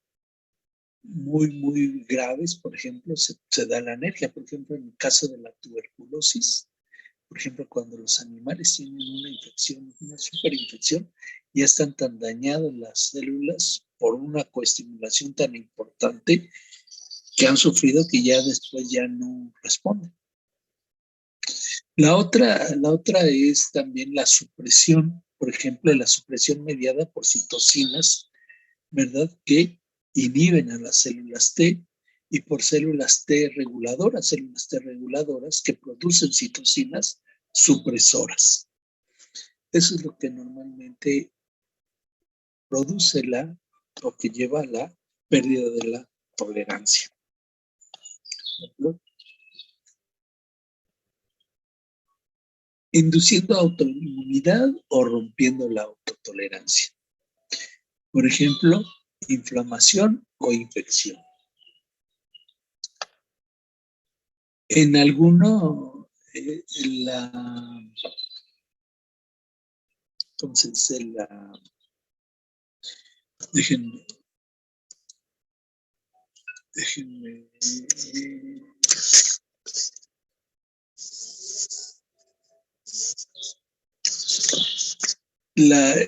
muy, muy graves, por ejemplo, se da la alergia. Por ejemplo, en el caso de la tuberculosis, por ejemplo, cuando los animales tienen una infección, una superinfección, ya están tan dañadas las células por una coestimulación tan importante que han sufrido que ya después ya no responden. La otra es también la supresión, por ejemplo, la supresión mediada por citocinas, ¿verdad? Que inhiben a las células T y por células T reguladoras que producen citocinas supresoras. Eso es lo que normalmente produce o que lleva a la pérdida de la tolerancia. ¿Verdad? Induciendo autoinmunidad o rompiendo la autotolerancia. Por ejemplo, inflamación o infección. En alguno, entonces, déjenme.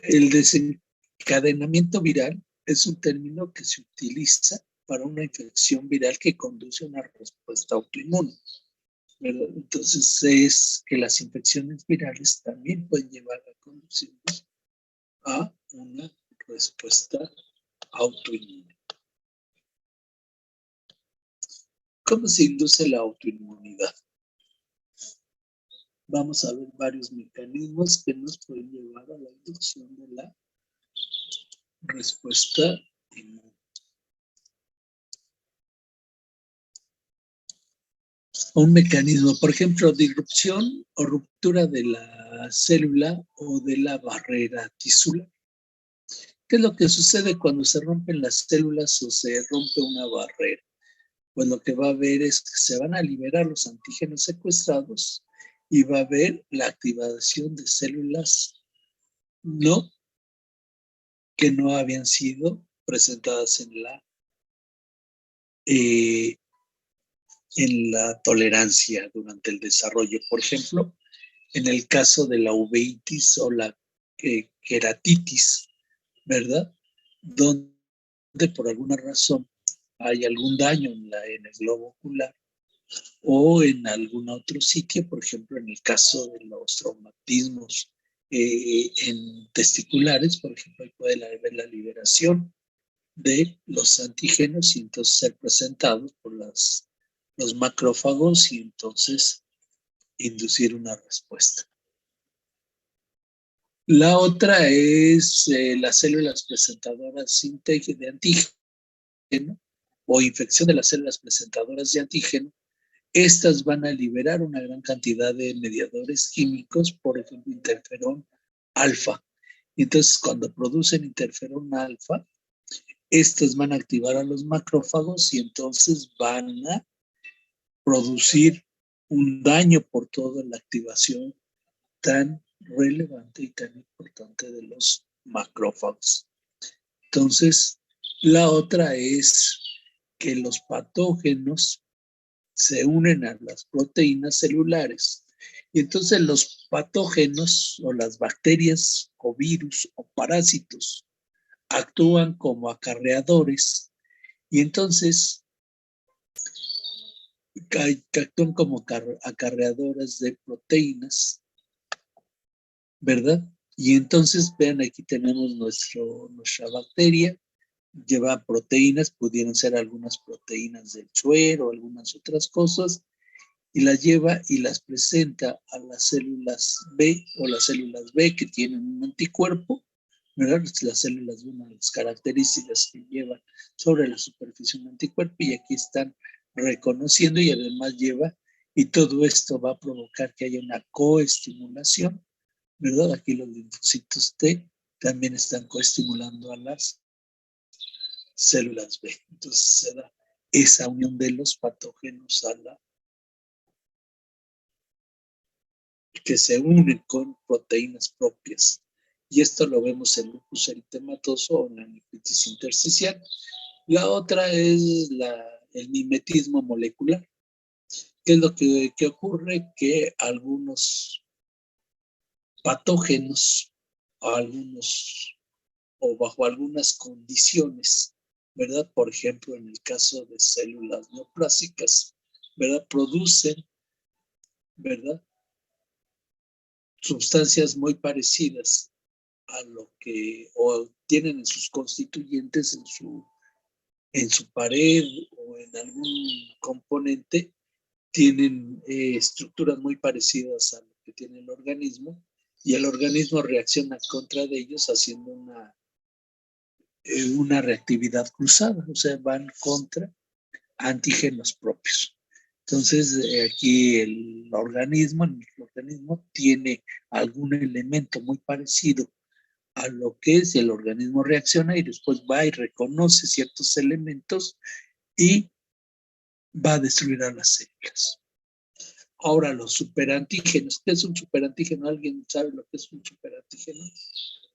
El desencadenamiento viral es un término que se utiliza para una infección viral que conduce a una respuesta autoinmune. ¿Verdad? Entonces es que las infecciones virales también pueden llevar a conducirnos a una respuesta autoinmune. ¿Cómo se induce la autoinmunidad? Vamos a ver varios mecanismos que nos pueden llevar a la inducción de la respuesta inmune. Un mecanismo, por ejemplo, disrupción o ruptura de la célula o de la barrera tisular. ¿Qué es lo que sucede cuando se rompen las células o se rompe una barrera? Pues lo que va a haber es que se van a liberar los antígenos secuestrados y va a haber la activación de células que no habían sido presentadas en la tolerancia durante el desarrollo. Por ejemplo, en el caso de la uveitis o la queratitis, ¿verdad? Donde por alguna razón hay algún daño en el globo ocular o en algún otro sitio, por ejemplo, en el caso de los traumatismos en testiculares, por ejemplo, ahí puede haber la liberación de los antígenos y entonces ser presentados por los macrófagos y entonces inducir una respuesta. La otra es las células presentadoras de antígeno o infección de las células presentadoras de antígeno estas van a liberar una gran cantidad de mediadores químicos, por ejemplo, interferón alfa. Entonces, cuando producen interferón alfa, estas van a activar a los macrófagos y entonces van a producir un daño por toda la activación tan relevante y tan importante de los macrófagos. Entonces, la otra es que los patógenos se unen a las proteínas celulares. Y entonces los patógenos o las bacterias o virus o parásitos actúan como acarreadores y entonces actúan como acarreadoras de proteínas, ¿verdad? Y entonces, vean, aquí tenemos nuestra bacteria, lleva proteínas, pudieran ser algunas proteínas del suero, algunas otras cosas, y las lleva y las presenta a las células B o las células B que tienen un anticuerpo, ¿verdad? Las células B, una de las características que llevan sobre la superficie un anticuerpo y aquí están reconociendo y además lleva, y todo esto va a provocar que haya una coestimulación, ¿verdad? Aquí los linfocitos T también están coestimulando a las células B. Entonces se da esa unión de los patógenos a la que se unen con proteínas propias. Y esto lo vemos en lupus eritematoso o en la nefritis intersticial. La otra es el mimetismo molecular. ¿Qué es lo que ocurre? Que algunos patógenos o bajo algunas condiciones, ¿verdad? Por ejemplo, en el caso de células neoplásicas, ¿verdad? Producen, ¿verdad? Sustancias muy parecidas a lo que o tienen en sus constituyentes, en su pared o en algún componente, tienen estructuras muy parecidas a lo que tiene el organismo y el organismo reacciona contra de ellos haciendo una reactividad cruzada, o sea, van contra antígenos propios. Entonces, aquí el organismo tiene algún elemento muy parecido a lo que es, el organismo reacciona y después va y reconoce ciertos elementos y va a destruir a las células. Ahora, los superantígenos. ¿Qué es un superantígeno? ¿Alguien sabe lo que es un superantígeno?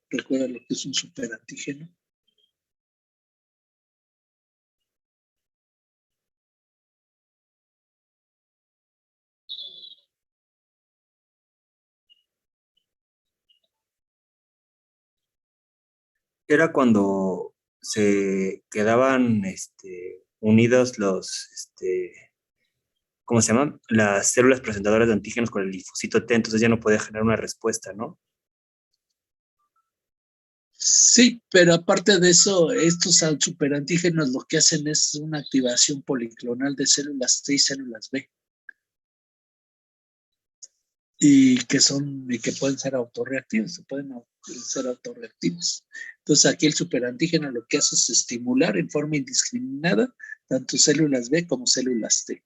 ¿Recuerda lo que es un superantígeno? Era cuando se quedaban unidos ¿cómo se llaman? Las células presentadoras de antígenos con el linfocito T, entonces ya no podía generar una respuesta, ¿no? Sí, pero aparte de eso, estos superantígenos lo que hacen es una activación policlonal de células T y células B. Y que pueden ser autorreactivos, pueden ser autorreactivos. Entonces aquí el superantígeno lo que hace es estimular en forma indiscriminada tanto células B como células T.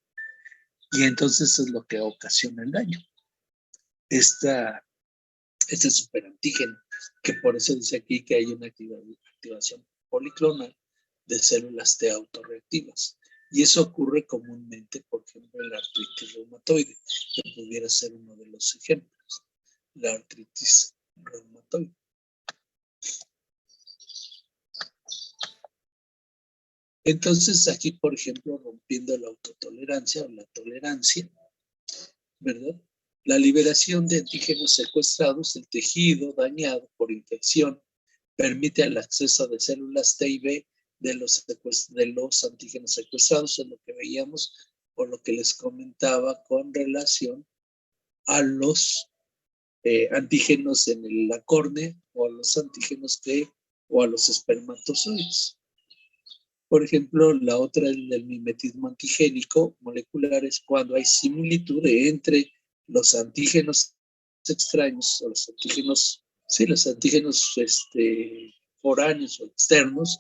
Y entonces es lo que ocasiona el daño. Este superantígeno, que por eso dice aquí que hay una activación policlonal de células T autorreactivas. Y eso ocurre comúnmente, por ejemplo, en la artritis reumatoide, que pudiera ser uno de los ejemplos, la artritis reumatoide. Entonces, aquí, por ejemplo, rompiendo la autotolerancia o la tolerancia, ¿verdad? La liberación de antígenos secuestrados, el tejido dañado por infección, permite el acceso de células T y B de los antígenos secuestrados, en lo que veíamos o lo que les comentaba con relación a los antígenos en la córnea o a los antígenos o a los espermatozoides. Por ejemplo, la otra, el mimetismo antigénico molecular, es cuando hay similitud entre los antígenos extraños o los antígenos foráneos o externos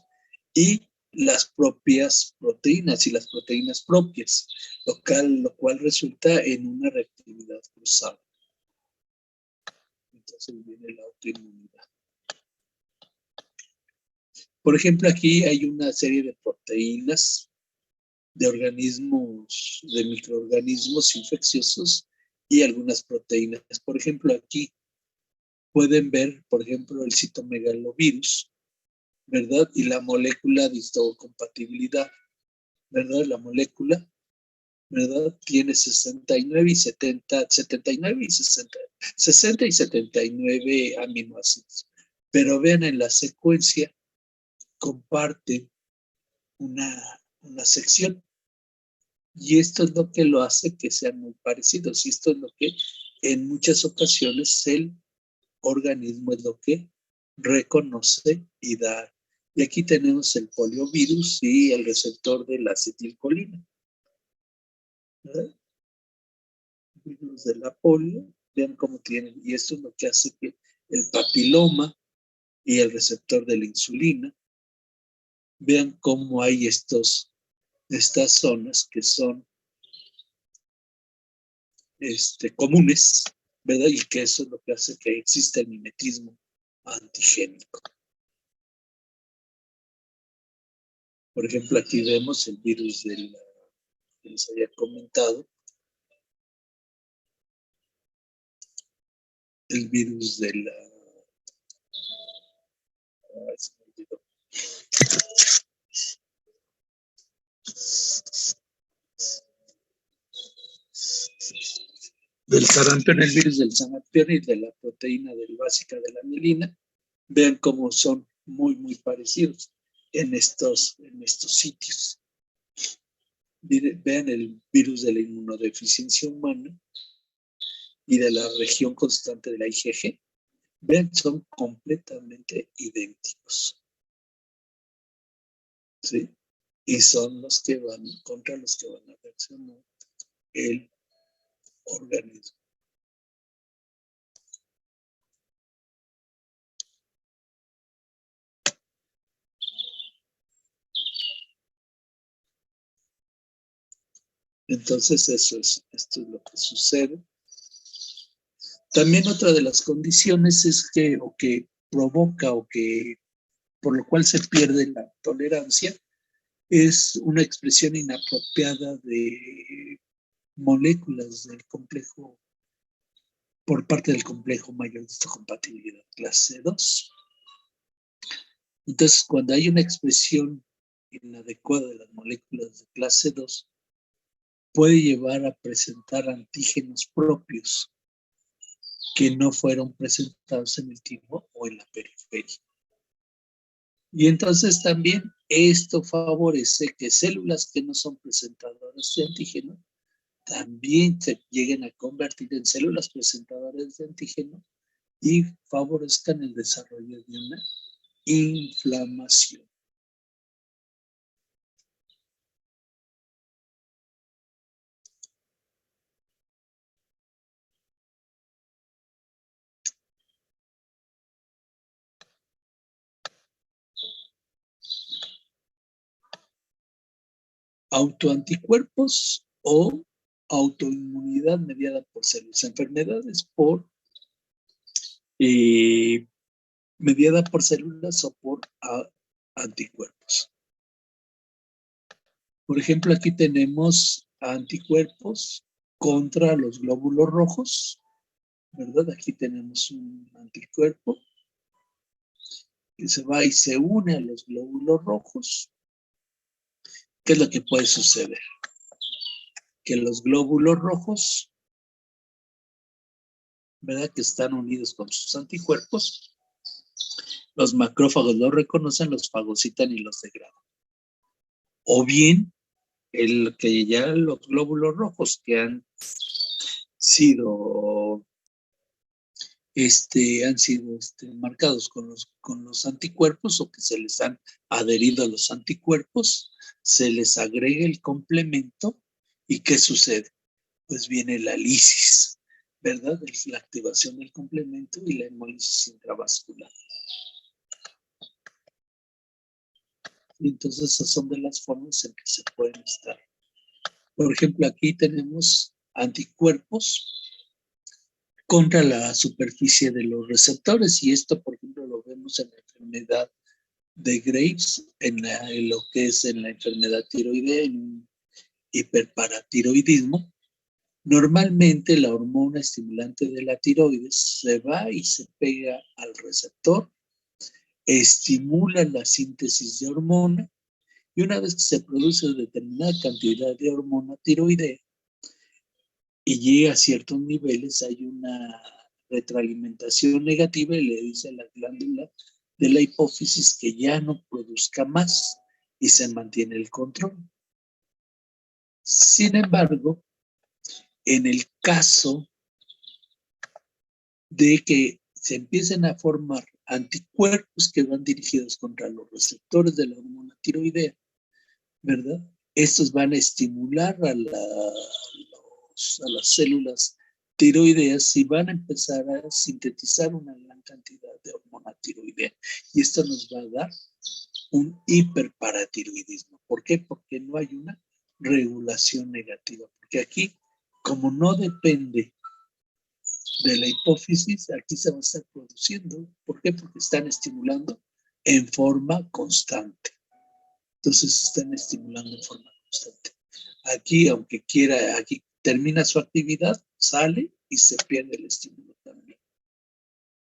y las propias proteínas y las proteínas propias, lo cual resulta en una reactividad cruzada. Entonces viene la autoinmunidad. Por ejemplo, aquí hay una serie de proteínas de organismos, de microorganismos infecciosos y algunas proteínas. Por ejemplo, aquí pueden ver, por ejemplo, el citomegalovirus, ¿verdad? Y la molécula de histocompatibilidad, ¿verdad? La molécula, ¿verdad? Tiene 69 y 70, 79 y 60, 60 y 79 aminoácidos. Pero vean en la secuencia, comparten una sección. Y esto es lo que lo hace que sean muy parecidos. Y esto es lo que en muchas ocasiones el organismo es lo que reconoce y da. Y aquí tenemos el poliovirus y el receptor de la acetilcolina. ¿Verdad? Virus de la polio, vean cómo tienen. Y esto es lo que hace que el papiloma y el receptor de la insulina, vean cómo hay estas zonas que son comunes, ¿verdad? Y que eso es lo que hace que exista el mimetismo antigénico. Por ejemplo, aquí vemos el virus que les había comentado, el virus de la... se me olvidó. Del sarampión, el virus del sarampión y de la proteína básica de la mielina. Vean cómo son muy, muy parecidos en estos sitios. Vean el virus de la inmunodeficiencia humana y de la región constante de la IgG. Vean, son completamente idénticos. ¿Sí? Y son los que van contra los que van a reaccionar el organismo. Entonces esto es lo que sucede. También otra de las condiciones es que provoca por lo cual se pierde la tolerancia, es una expresión inapropiada de moléculas del complejo, por parte del complejo mayor de histocompatibilidad clase 2. Entonces, cuando hay una expresión inadecuada de las moléculas de clase 2, puede llevar a presentar antígenos propios que no fueron presentados en el timo o en la periferia. Y entonces también esto favorece que células que no son presentadoras de antígeno también se lleguen a convertir en células presentadoras de antígeno y favorezcan el desarrollo de una inflamación. Autoanticuerpos o autoinmunidad mediada por células. Enfermedades mediada por células o por anticuerpos. Por ejemplo, aquí tenemos anticuerpos contra los glóbulos rojos, ¿verdad? Aquí tenemos un anticuerpo que se va y se une a los glóbulos rojos. ¿Qué es lo que puede suceder? Que los glóbulos rojos, ¿verdad? Que están unidos con sus anticuerpos, los macrófagos los reconocen, los fagocitan y los degradan. O bien, que ya los glóbulos rojos que han sido marcados con los anticuerpos o que se les han adherido a los anticuerpos, se les agrega el complemento y ¿qué sucede? Pues viene la lisis, ¿verdad? Es la activación del complemento y la hemólisis intravascular. Y entonces esas son de las formas en que se pueden estar. Por ejemplo, aquí tenemos anticuerpos contra la superficie de los receptores, y esto, por ejemplo, lo vemos en la enfermedad de Graves, en lo que es en la enfermedad tiroidea, en un hiperparatiroidismo. Normalmente la hormona estimulante de la tiroides se va y se pega al receptor, estimula la síntesis de hormona, y una vez que se produce determinada cantidad de hormona tiroidea y llega a ciertos niveles, hay una retroalimentación negativa y le dice a la glándula de la hipófisis que ya no produzca más y se mantiene el control. Sin embargo, en el caso de que se empiecen a formar anticuerpos que van dirigidos contra los receptores de la hormona tiroidea, ¿verdad? Estos van a estimular a las células tiroideas y van a empezar a sintetizar una gran cantidad de hormona tiroidea. Y esto nos va a dar un hiperparatiroidismo. ¿Por qué? Porque no hay una regulación negativa. Porque aquí, como no depende de la hipófisis, aquí se va a estar produciendo. ¿Por qué? Porque están estimulando en forma constante. Entonces están estimulando en forma constante. Aquí, aunque quiera, aquí termina su actividad, sale y se pierde el estímulo también.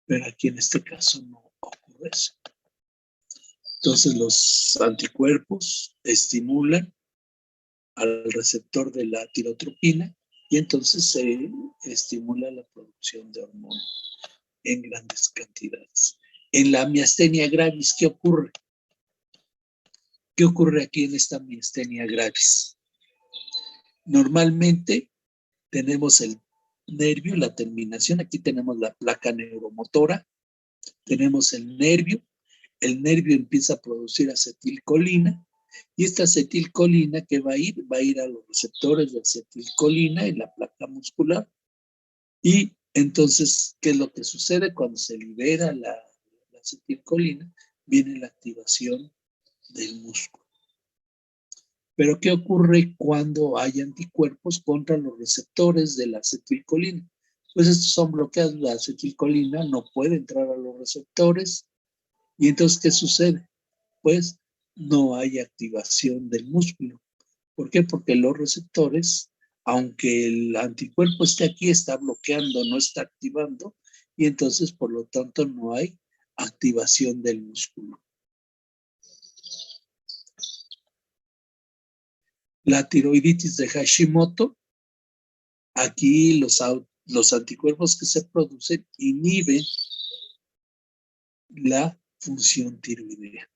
Pero aquí en este caso no ocurre eso. Entonces los anticuerpos estimulan al receptor de la tirotropina y entonces se estimula la producción de hormona en grandes cantidades. En la miastenia gravis, ¿qué ocurre? ¿Qué ocurre aquí en esta miastenia gravis? Normalmente tenemos el nervio, la terminación, aquí tenemos la placa neuromotora, tenemos el nervio empieza a producir acetilcolina, y esta acetilcolina que va a ir a los receptores de acetilcolina en la placa muscular, y entonces, ¿qué es lo que sucede? Cuando se libera la acetilcolina, viene la activación del músculo. Pero ¿qué ocurre cuando hay anticuerpos contra los receptores de la acetilcolina? Pues estos son bloqueados, la acetilcolina no puede entrar a los receptores, y entonces, ¿qué sucede? Pues no hay activación del músculo. ¿Por qué? Porque los receptores, aunque el anticuerpo esté aquí, está bloqueando, no está activando, y entonces, por lo tanto, no hay activación del músculo. La tiroiditis de Hashimoto, aquí los anticuerpos que se producen inhiben la función tiroidea.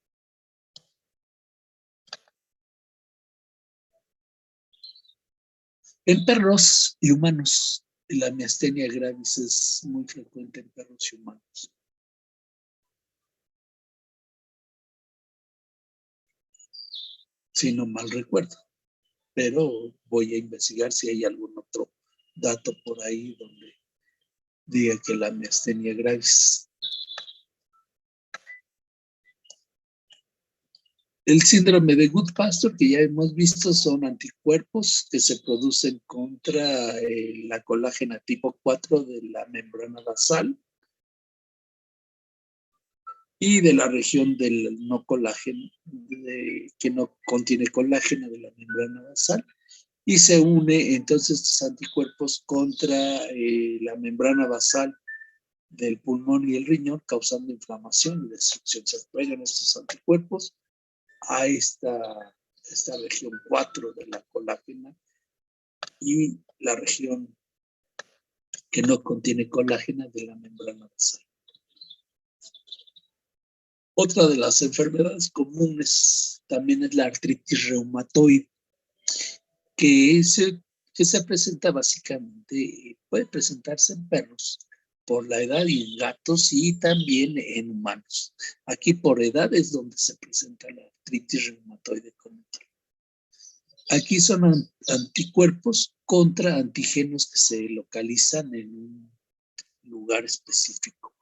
En perros y humanos, la miastenia gravis es muy frecuente en perros y humanos. Si no mal recuerdo. Pero voy a investigar si hay algún otro dato por ahí donde diga que la miastenia gravis. El síndrome de Goodpasture, que ya hemos visto, son anticuerpos que se producen contra la colágena tipo 4 de la membrana basal y de la región del no colágeno, que no contiene colágeno de la membrana basal, y se une entonces estos anticuerpos contra la membrana basal del pulmón y el riñón, causando inflamación y destrucción. Se pegan estos anticuerpos a esta región 4 de la colágena y la región que no contiene colágeno de la membrana basal. Otra de las enfermedades comunes también es la artritis reumatoide, que se presenta básicamente, puede presentarse en perros por la edad y en gatos y también en humanos. Aquí por edad es donde se presenta la artritis reumatoide como tal. Aquí son anticuerpos contra antígenos que se localizan en un lugar específico.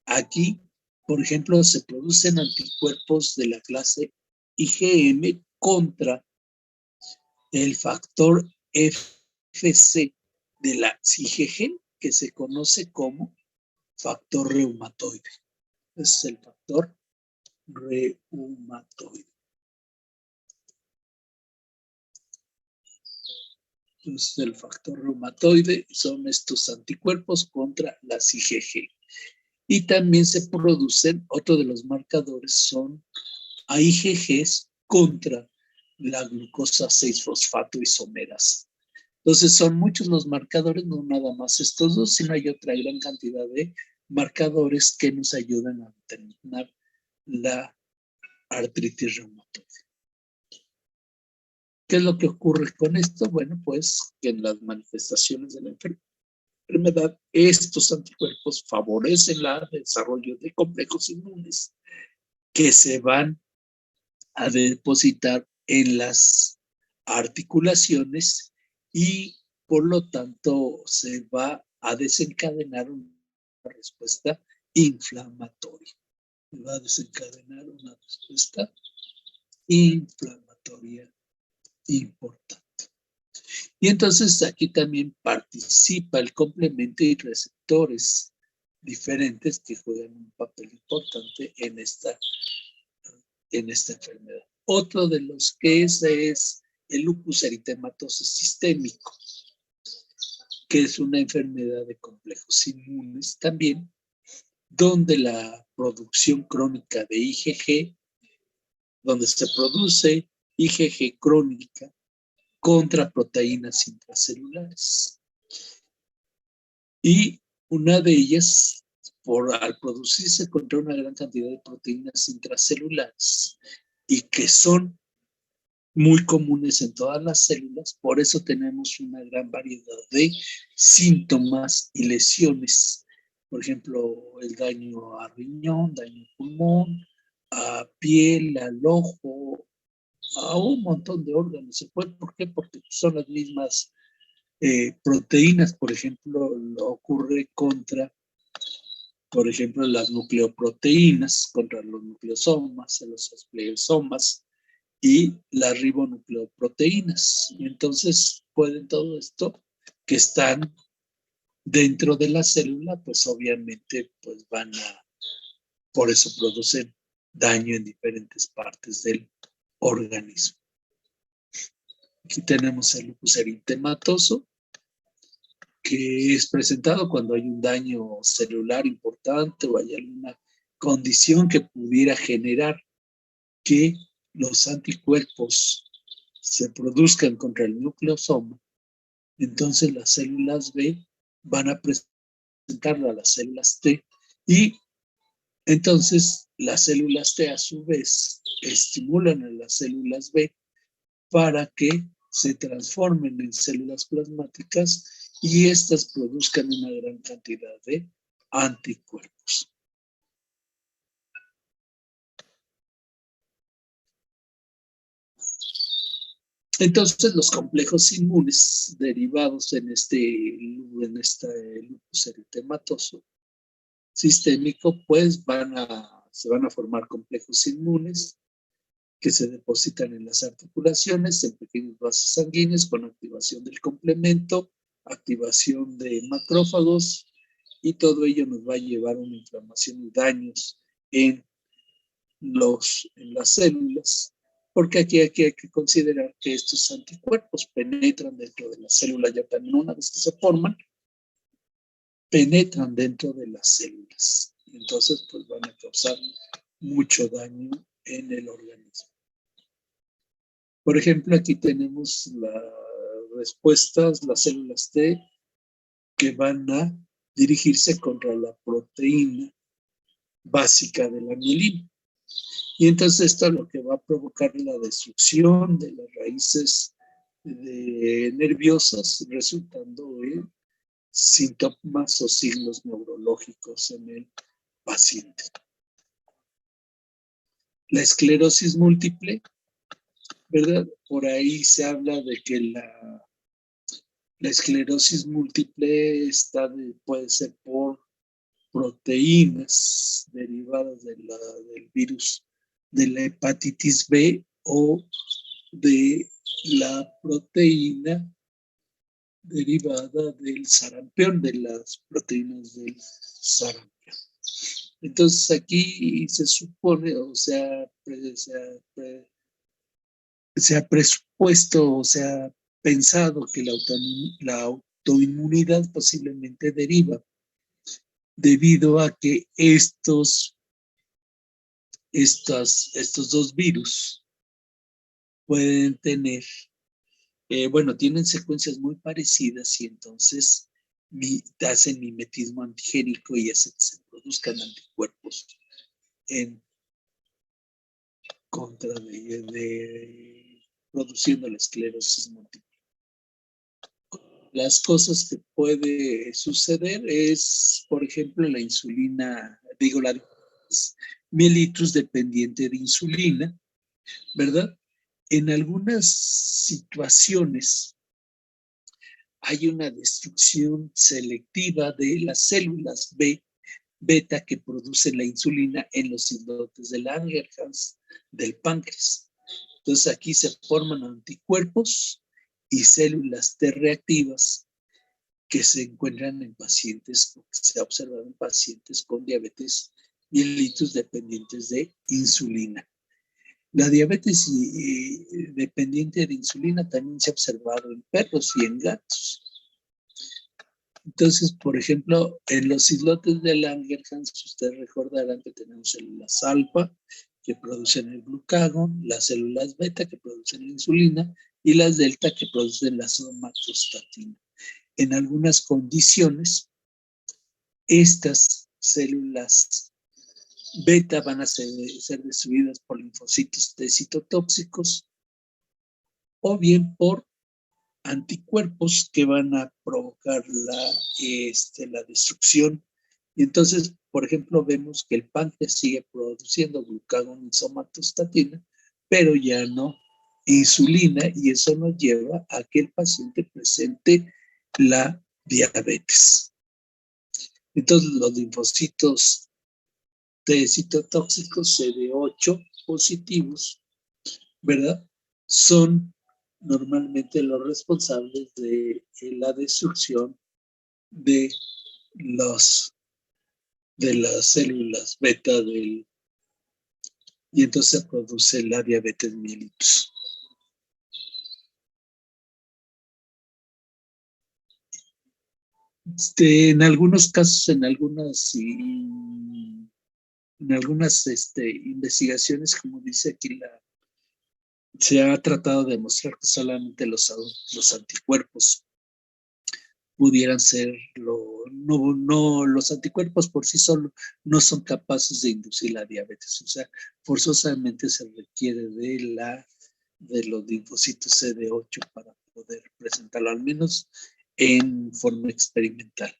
Aquí, por ejemplo, se producen anticuerpos de la clase IgM contra el factor FC de la IgG, que se conoce como factor reumatoide. Ese es el factor reumatoide. Entonces, el factor reumatoide son estos anticuerpos contra las IgG. Y también se producen, otro de los marcadores son IgGs contra la glucosa 6-fosfato isomerasa. Entonces, son muchos los marcadores, no nada más estos dos, sino hay otra gran cantidad de marcadores que nos ayudan a determinar la artritis reumatoide. ¿Qué es lo que ocurre con esto? Bueno, pues que en las manifestaciones de la enfermedad, estos anticuerpos favorecen el desarrollo de complejos inmunes que se van a depositar en las articulaciones y por lo tanto se va a desencadenar una respuesta inflamatoria. Se va a desencadenar una respuesta inflamatoria importante. Y entonces aquí también participa el complemento y receptores diferentes que juegan un papel importante en esta enfermedad. Otro de los que es el lupus eritematoso sistémico, que es una enfermedad de complejos inmunes también, donde la producción crónica de IgG, donde se produce IgG crónica contra proteínas intracelulares. Y una de ellas, al producirse contra una gran cantidad de proteínas intracelulares y que son muy comunes en todas las células, por eso tenemos una gran variedad de síntomas y lesiones. Por ejemplo, el daño a riñón, daño a pulmón, a piel, al ojo, a un montón de órganos. ¿Por qué? Porque son las mismas proteínas. Por ejemplo, ocurre contra, por ejemplo, las nucleoproteínas, contra los nucleosomas, los espleosomas y las ribonucleoproteínas. Y entonces pueden todo esto que están dentro de la célula, pues obviamente pues por eso producen daño en diferentes partes del organismo. Aquí tenemos el lupus eritematoso, que es presentado cuando hay un daño celular importante o hay alguna condición que pudiera generar que los anticuerpos se produzcan contra el nucleosoma. Entonces las células B van a presentarlo a las células T y entonces las células T a su vez estimulan a las células B para que se transformen en células plasmáticas y éstas produzcan una gran cantidad de anticuerpos. Entonces, los complejos inmunes derivados en este lupus eritematoso sistémico, pues se van a formar complejos inmunes que se depositan en las articulaciones, en pequeños vasos sanguíneos, con activación del complemento, activación de macrófagos, y todo ello nos va a llevar a una inflamación y daños en las células, porque aquí hay que considerar que estos anticuerpos penetran dentro de la célula, ya también una vez que se forman, penetran dentro de las células. Entonces, pues van a causar mucho daño en el organismo. Por ejemplo, aquí tenemos las respuestas, las células T, que van a dirigirse contra la proteína básica de la mielina. Y entonces esto es lo que va a provocar la destrucción de las raíces nerviosas, resultando en síntomas o signos neurológicos en el paciente. La esclerosis múltiple, ¿verdad? Por ahí se habla de que la esclerosis múltiple puede ser por proteínas derivadas del virus de la hepatitis B o de la proteína derivada del sarampión, de las proteínas del sarampión. Entonces aquí se supone, o sea, se ha presupuesto, o se ha pensado que la autoinmunidad posiblemente deriva debido a que estos dos virus pueden tener, tienen secuencias muy parecidas y entonces hacen mimetismo antigénico y hacen que se produzcan anticuerpos en contra de produciendo la esclerosis múltiple. Las cosas que puede suceder es, por ejemplo, la insulina, la mellitus dependiente de insulina, ¿verdad? En algunas situaciones hay una destrucción selectiva de las células beta que producen la insulina en los islotes de Langerhans del páncreas. Entonces aquí se forman anticuerpos y células T reactivas que se encuentran en pacientes, o que se ha observado en pacientes con diabetes mellitus dependientes de insulina. La diabetes dependiente de insulina también se ha observado en perros y en gatos. Entonces, por ejemplo, en los islotes de Langerhans, ustedes recordarán que tenemos células alfa que producen el glucagón, las células beta que producen la insulina y las delta que producen la somatostatina. En algunas condiciones, estas células beta van a ser destruidas por linfocitos T citotóxicos o bien por anticuerpos que van a provocar la destrucción. Y entonces, por ejemplo, vemos que el páncreas sigue produciendo glucagón y somatostatina, pero ya no insulina, y eso nos lleva a que el paciente presente la diabetes. Entonces, los linfocitos T citotóxicos CD8 positivos, ¿verdad? Son normalmente los responsables de la destrucción de las células beta y entonces se produce la diabetes mellitus. En algunos casos, en algunas investigaciones, como dice aquí, se ha tratado de demostrar que solamente los anticuerpos pudieran ser los anticuerpos por sí solos no son capaces de inducir la diabetes. O sea, forzosamente se requiere de los linfocitos CD8 para poder presentarlo, al menos en forma experimental.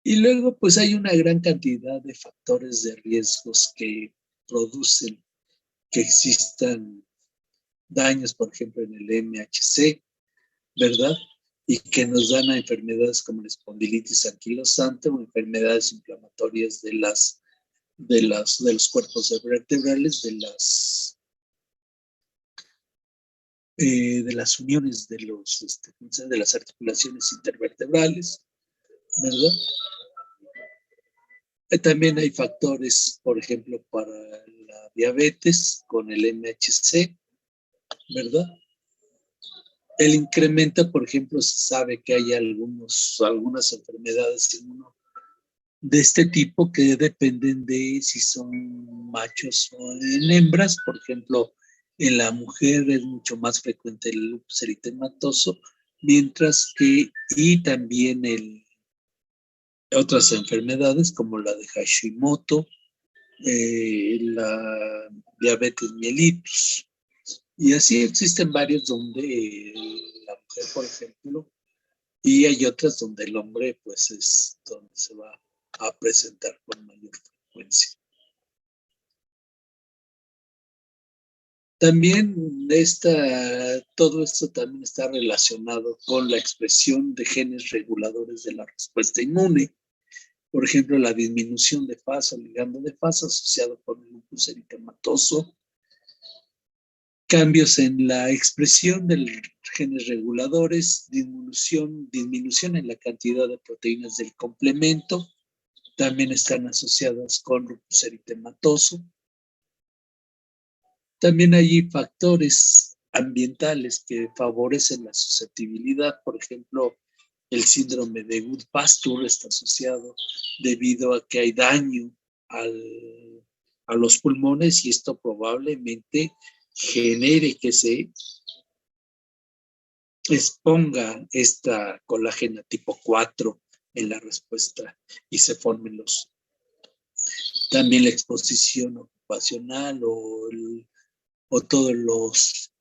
Y luego, pues hay una gran cantidad de factores de riesgos que producen que existan daños, por ejemplo, en el MHC, ¿verdad? Y que nos dan a enfermedades como la espondilitis anquilosante o enfermedades inflamatorias de los cuerpos vertebrales, de las uniones de las articulaciones intervertebrales, ¿verdad? También hay factores, por ejemplo, para la diabetes con el MHC, ¿verdad? El incremento, por ejemplo, se sabe que hay algunas enfermedades de este tipo que dependen de si son machos o en hembras. Por ejemplo, en la mujer es mucho más frecuente el lupus eritematoso, mientras que, y también otras enfermedades como la de Hashimoto, la diabetes mellitus. Y así existen varios donde la mujer, por ejemplo, y hay otras donde el hombre, pues es donde se va a presentar con mayor frecuencia. También todo esto también está relacionado con la expresión de genes reguladores de la respuesta inmune. Por ejemplo, la disminución de FAS o ligando de FAS asociado con el lupus eritematoso, cambios en la expresión de los genes reguladores, disminución en la cantidad de proteínas del complemento, también están asociadas con lupus eritematoso. También hay factores ambientales que favorecen la susceptibilidad, por ejemplo, el síndrome de Goodpasture está asociado debido a que hay daño a los pulmones y esto probablemente genere que se exponga esta colágena tipo 4 en la respuesta y se formen también la exposición ocupacional o todos los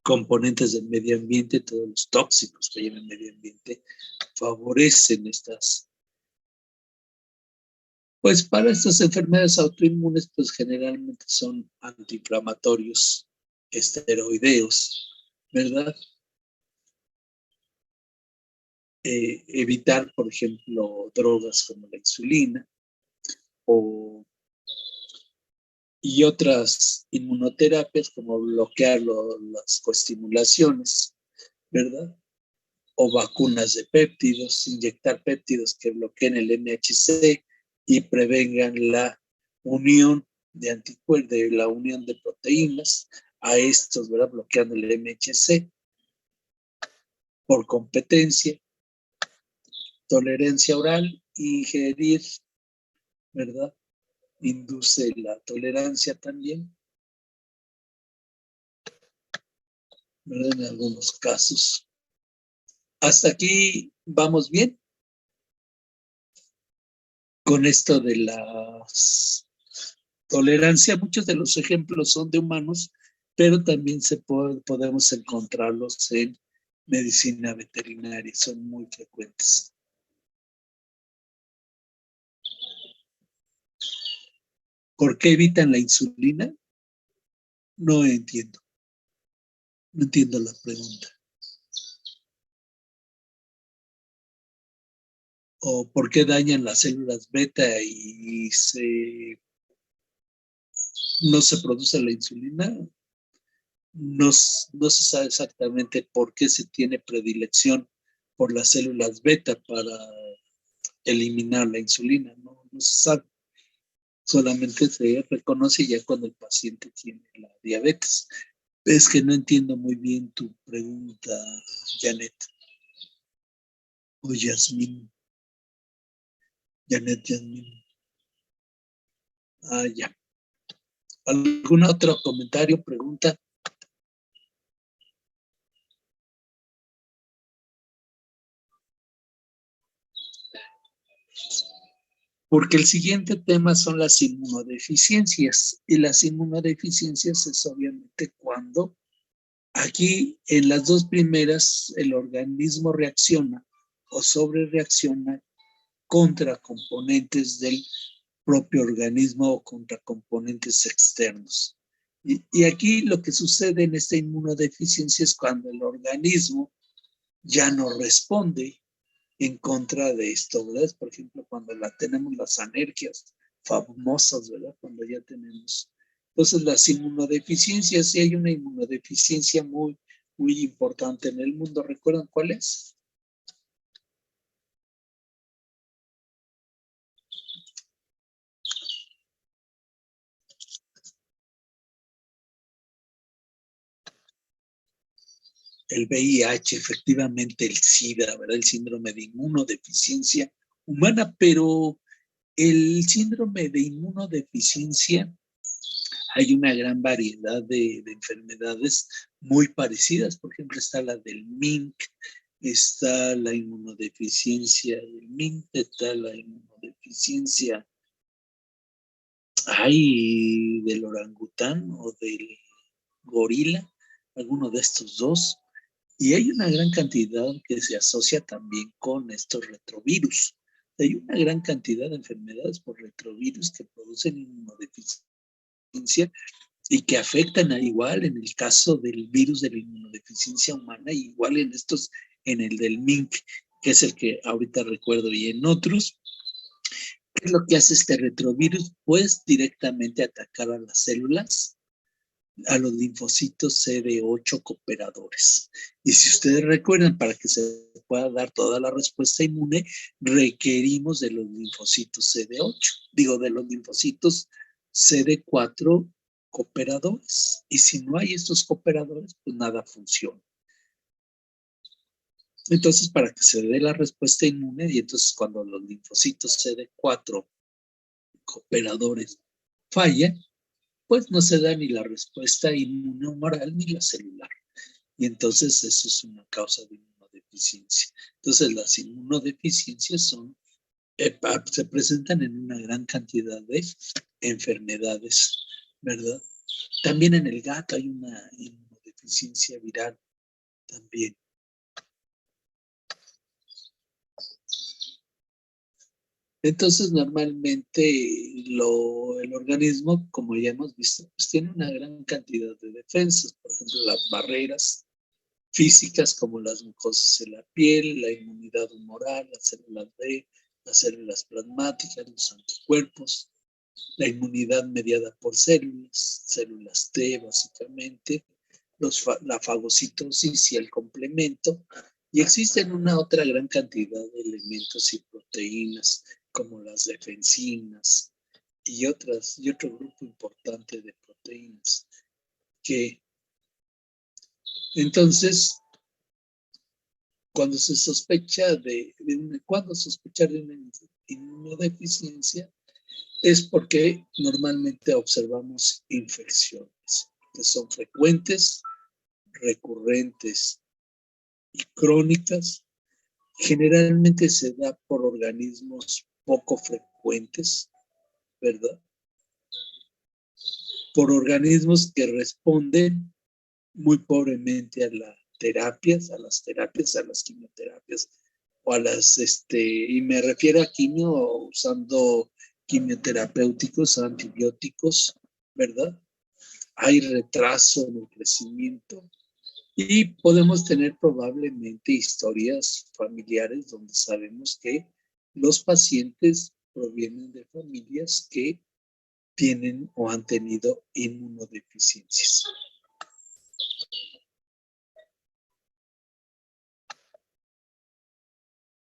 componentes del medio ambiente, todos los tóxicos que hay en el medio ambiente, favorecen pues para estas enfermedades autoinmunes, pues generalmente son antiinflamatorios esteroideos, ¿verdad? Evitar, por ejemplo, drogas como la insulina y otras inmunoterapias como bloquear las coestimulaciones, ¿verdad? O vacunas de péptidos, inyectar péptidos que bloqueen el MHC y prevengan la unión de anticuerpos, de la unión de proteínas a estos, ¿verdad? Bloqueando el MHC por competencia, tolerancia oral, ingerir, ¿verdad? Induce la tolerancia también, ¿verdad? En algunos casos. Hasta aquí vamos bien con esto de la tolerancia. Muchos de los ejemplos son de humanos, pero también podemos encontrarlos en medicina veterinaria, son muy frecuentes. ¿Por qué evitan la insulina? No entiendo. No entiendo la pregunta. ¿O por qué dañan las células beta y no se produce la insulina? No se sabe exactamente por qué se tiene predilección por las células beta para eliminar la insulina. No se sabe. Solamente se reconoce ya cuando el paciente tiene la diabetes. Es que no entiendo muy bien tu pregunta, Janet. O Yasmín. Janet, Yasmín. Ya. ¿Algún otro comentario, pregunta? Porque el siguiente tema son las inmunodeficiencias. Y las inmunodeficiencias es obviamente cuando aquí en las dos primeras el organismo reacciona o sobrereacciona contra componentes del propio organismo o contra componentes externos. Y aquí lo que sucede en esta inmunodeficiencia es cuando el organismo ya no responde en contra de esto, ¿verdad? Por ejemplo, cuando tenemos las alergias famosas, ¿verdad? Cuando ya tenemos. Entonces, las inmunodeficiencias, sí hay una inmunodeficiencia muy, muy importante en el mundo. ¿Recuerdan cuál es? El VIH, efectivamente el SIDA, ¿verdad? El síndrome de inmunodeficiencia humana, pero el síndrome de inmunodeficiencia, hay una gran variedad de enfermedades muy parecidas. Por ejemplo, está la del MINC, está la inmunodeficiencia del MINC, está la inmunodeficiencia del orangután o del gorila, alguno de estos dos. Y hay una gran cantidad que se asocia también con estos retrovirus. Hay una gran cantidad de enfermedades por retrovirus que producen inmunodeficiencia y que afectan igual en el caso del virus de la inmunodeficiencia humana, igual en el del MINC, que es el que ahorita recuerdo, y en otros. ¿Qué es lo que hace este retrovirus? Pues directamente atacar a las células a los linfocitos CD8 cooperadores. Y si ustedes recuerdan, para que se pueda dar toda la respuesta inmune, requerimos de los linfocitos CD8, de los linfocitos CD4 cooperadores. Y si no hay estos cooperadores, pues nada funciona. Entonces, para que se dé la respuesta inmune, y entonces cuando los linfocitos CD4 cooperadores fallan, pues no se da ni la respuesta inmunohumoral ni la celular. Y entonces eso es una causa de inmunodeficiencia. Entonces las inmunodeficiencias se presentan en una gran cantidad de enfermedades, ¿verdad? También en el gato hay una inmunodeficiencia viral también. Entonces, normalmente el organismo, como ya hemos visto, pues tiene una gran cantidad de defensas. Por ejemplo, las barreras físicas como las mucosas en la piel, la inmunidad humoral, las células B, las células plasmáticas, los anticuerpos, la inmunidad mediada por células T básicamente, la fagocitosis y el complemento. Y existen una otra gran cantidad de elementos y proteínas como las defensinas y otro grupo importante de proteínas que entonces cuando se sospecha de una inmunodeficiencia es porque normalmente observamos infecciones que son frecuentes, recurrentes y crónicas. Generalmente se da por organismos poco frecuentes, ¿verdad? Por organismos que responden muy pobremente a las terapias, a las quimioterapias, o a y me refiero a quimio usando quimioterapéuticos, antibióticos, ¿verdad? Hay retraso en el crecimiento y podemos tener probablemente historias familiares donde sabemos que los pacientes provienen de familias que tienen o han tenido inmunodeficiencias.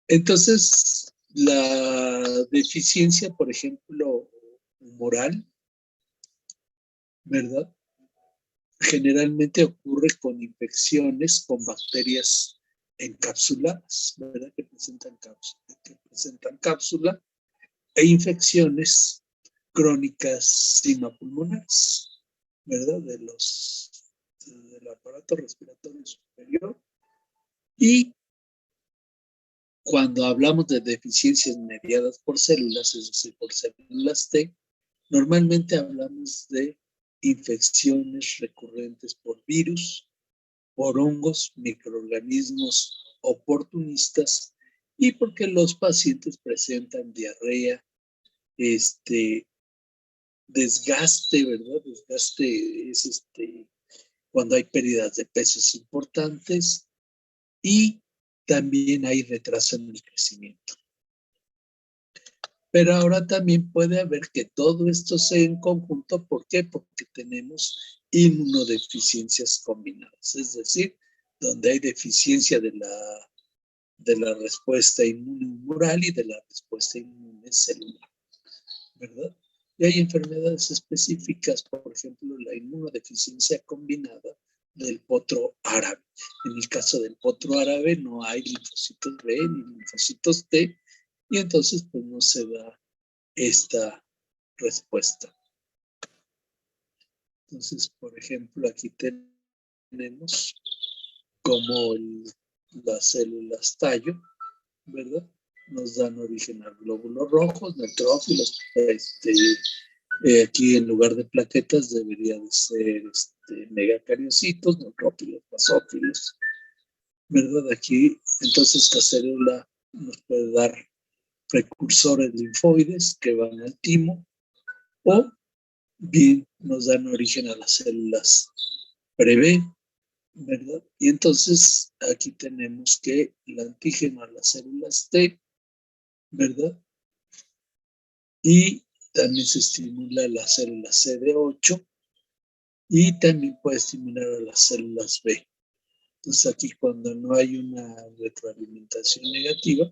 Entonces, la deficiencia, por ejemplo, humoral, ¿verdad? Generalmente ocurre con infecciones con bacterias encapsuladas, ¿verdad? Que presentan cápsula e infecciones crónicas simapulmonares, ¿verdad? Del aparato respiratorio superior. Y cuando hablamos de deficiencias mediadas por células, es decir, por células T, normalmente hablamos de infecciones recurrentes por virus, por hongos, microorganismos oportunistas y porque los pacientes presentan diarrea, desgaste, ¿verdad? Desgaste es cuando hay pérdidas de pesos importantes y también hay retraso en el crecimiento. Pero ahora también puede haber que todo esto sea en conjunto. ¿Por qué? Porque tenemos inmunodeficiencias combinadas, es decir, donde hay deficiencia de la respuesta inmune humoral y de la respuesta inmune celular, ¿verdad? Y hay enfermedades específicas, por ejemplo, la inmunodeficiencia combinada del potro árabe. En el caso del potro árabe no hay linfocitos B ni linfocitos T, y entonces pues no se da esta respuesta. Entonces, por ejemplo, aquí tenemos como las células tallo, ¿verdad? Nos dan origen a glóbulos rojos, neutrófilos. Aquí en lugar de plaquetas debería de ser megacariocitos, neutrófilos, basófilos, ¿verdad? Aquí, entonces, esta célula nos puede dar precursores linfoides que van al timo o bien nos dan origen a las células pre-B, ¿verdad? Y entonces aquí tenemos que el antígeno a las células T, ¿verdad? Y también se estimula la célula CD8 y también puede estimular a las células B. Entonces aquí cuando no hay una retroalimentación negativa,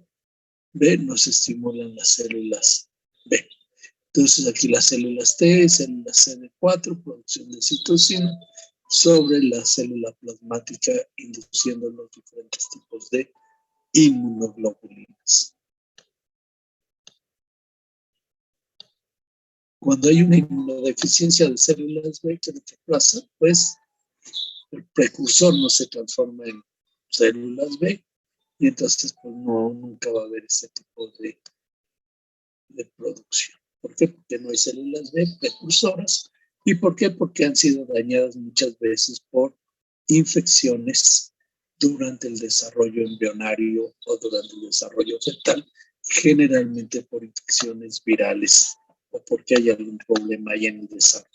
B, nos estimulan las células B. Entonces aquí las células T, células CD4, producción de citocina sobre la célula plasmática, induciendo los diferentes tipos de inmunoglobulinas. Cuando hay una inmunodeficiencia de células B, ¿qué es lo que pasa? Pues el precursor no se transforma en células B y entonces pues nunca va a haber ese tipo de producción. ¿Por qué? Porque no hay células B precursoras. ¿Y por qué? Porque han sido dañadas muchas veces por infecciones durante el desarrollo embrionario o durante el desarrollo fetal, generalmente por infecciones virales o porque hay algún problema ahí en el desarrollo.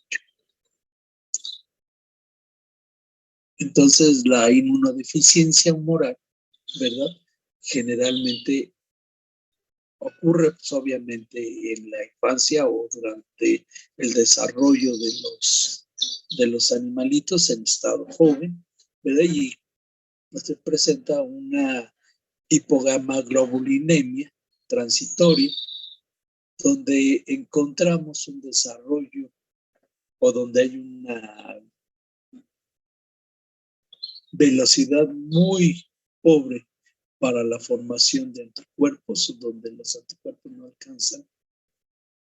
Entonces, la inmunodeficiencia humoral, ¿verdad? Generalmente ocurre, pues, obviamente, en la infancia o durante el desarrollo de los animalitos en estado joven, ¿verdad? Y se presenta una hipogamaglobulinemia transitoria, donde encontramos un desarrollo o donde hay una velocidad muy pobre para la formación de anticuerpos, donde los anticuerpos no alcanzan.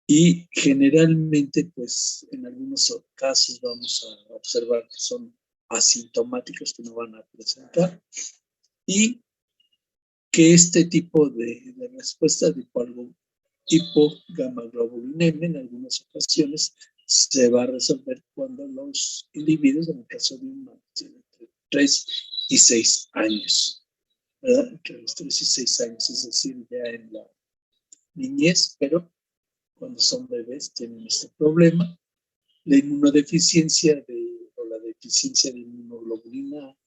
Y generalmente, pues en algunos casos vamos a observar que son asintomáticos, que no van a presentar, y que este tipo de respuesta de hipogamaglobulinemia en algunas ocasiones se va a resolver cuando los individuos, en el caso de un tienen entre 3 y 6 años, ¿verdad? Entre los 3 y 6 años, es decir, ya en la niñez, pero cuando son bebés tienen este problema. La inmunodeficiencia o la deficiencia de inmunoglobulina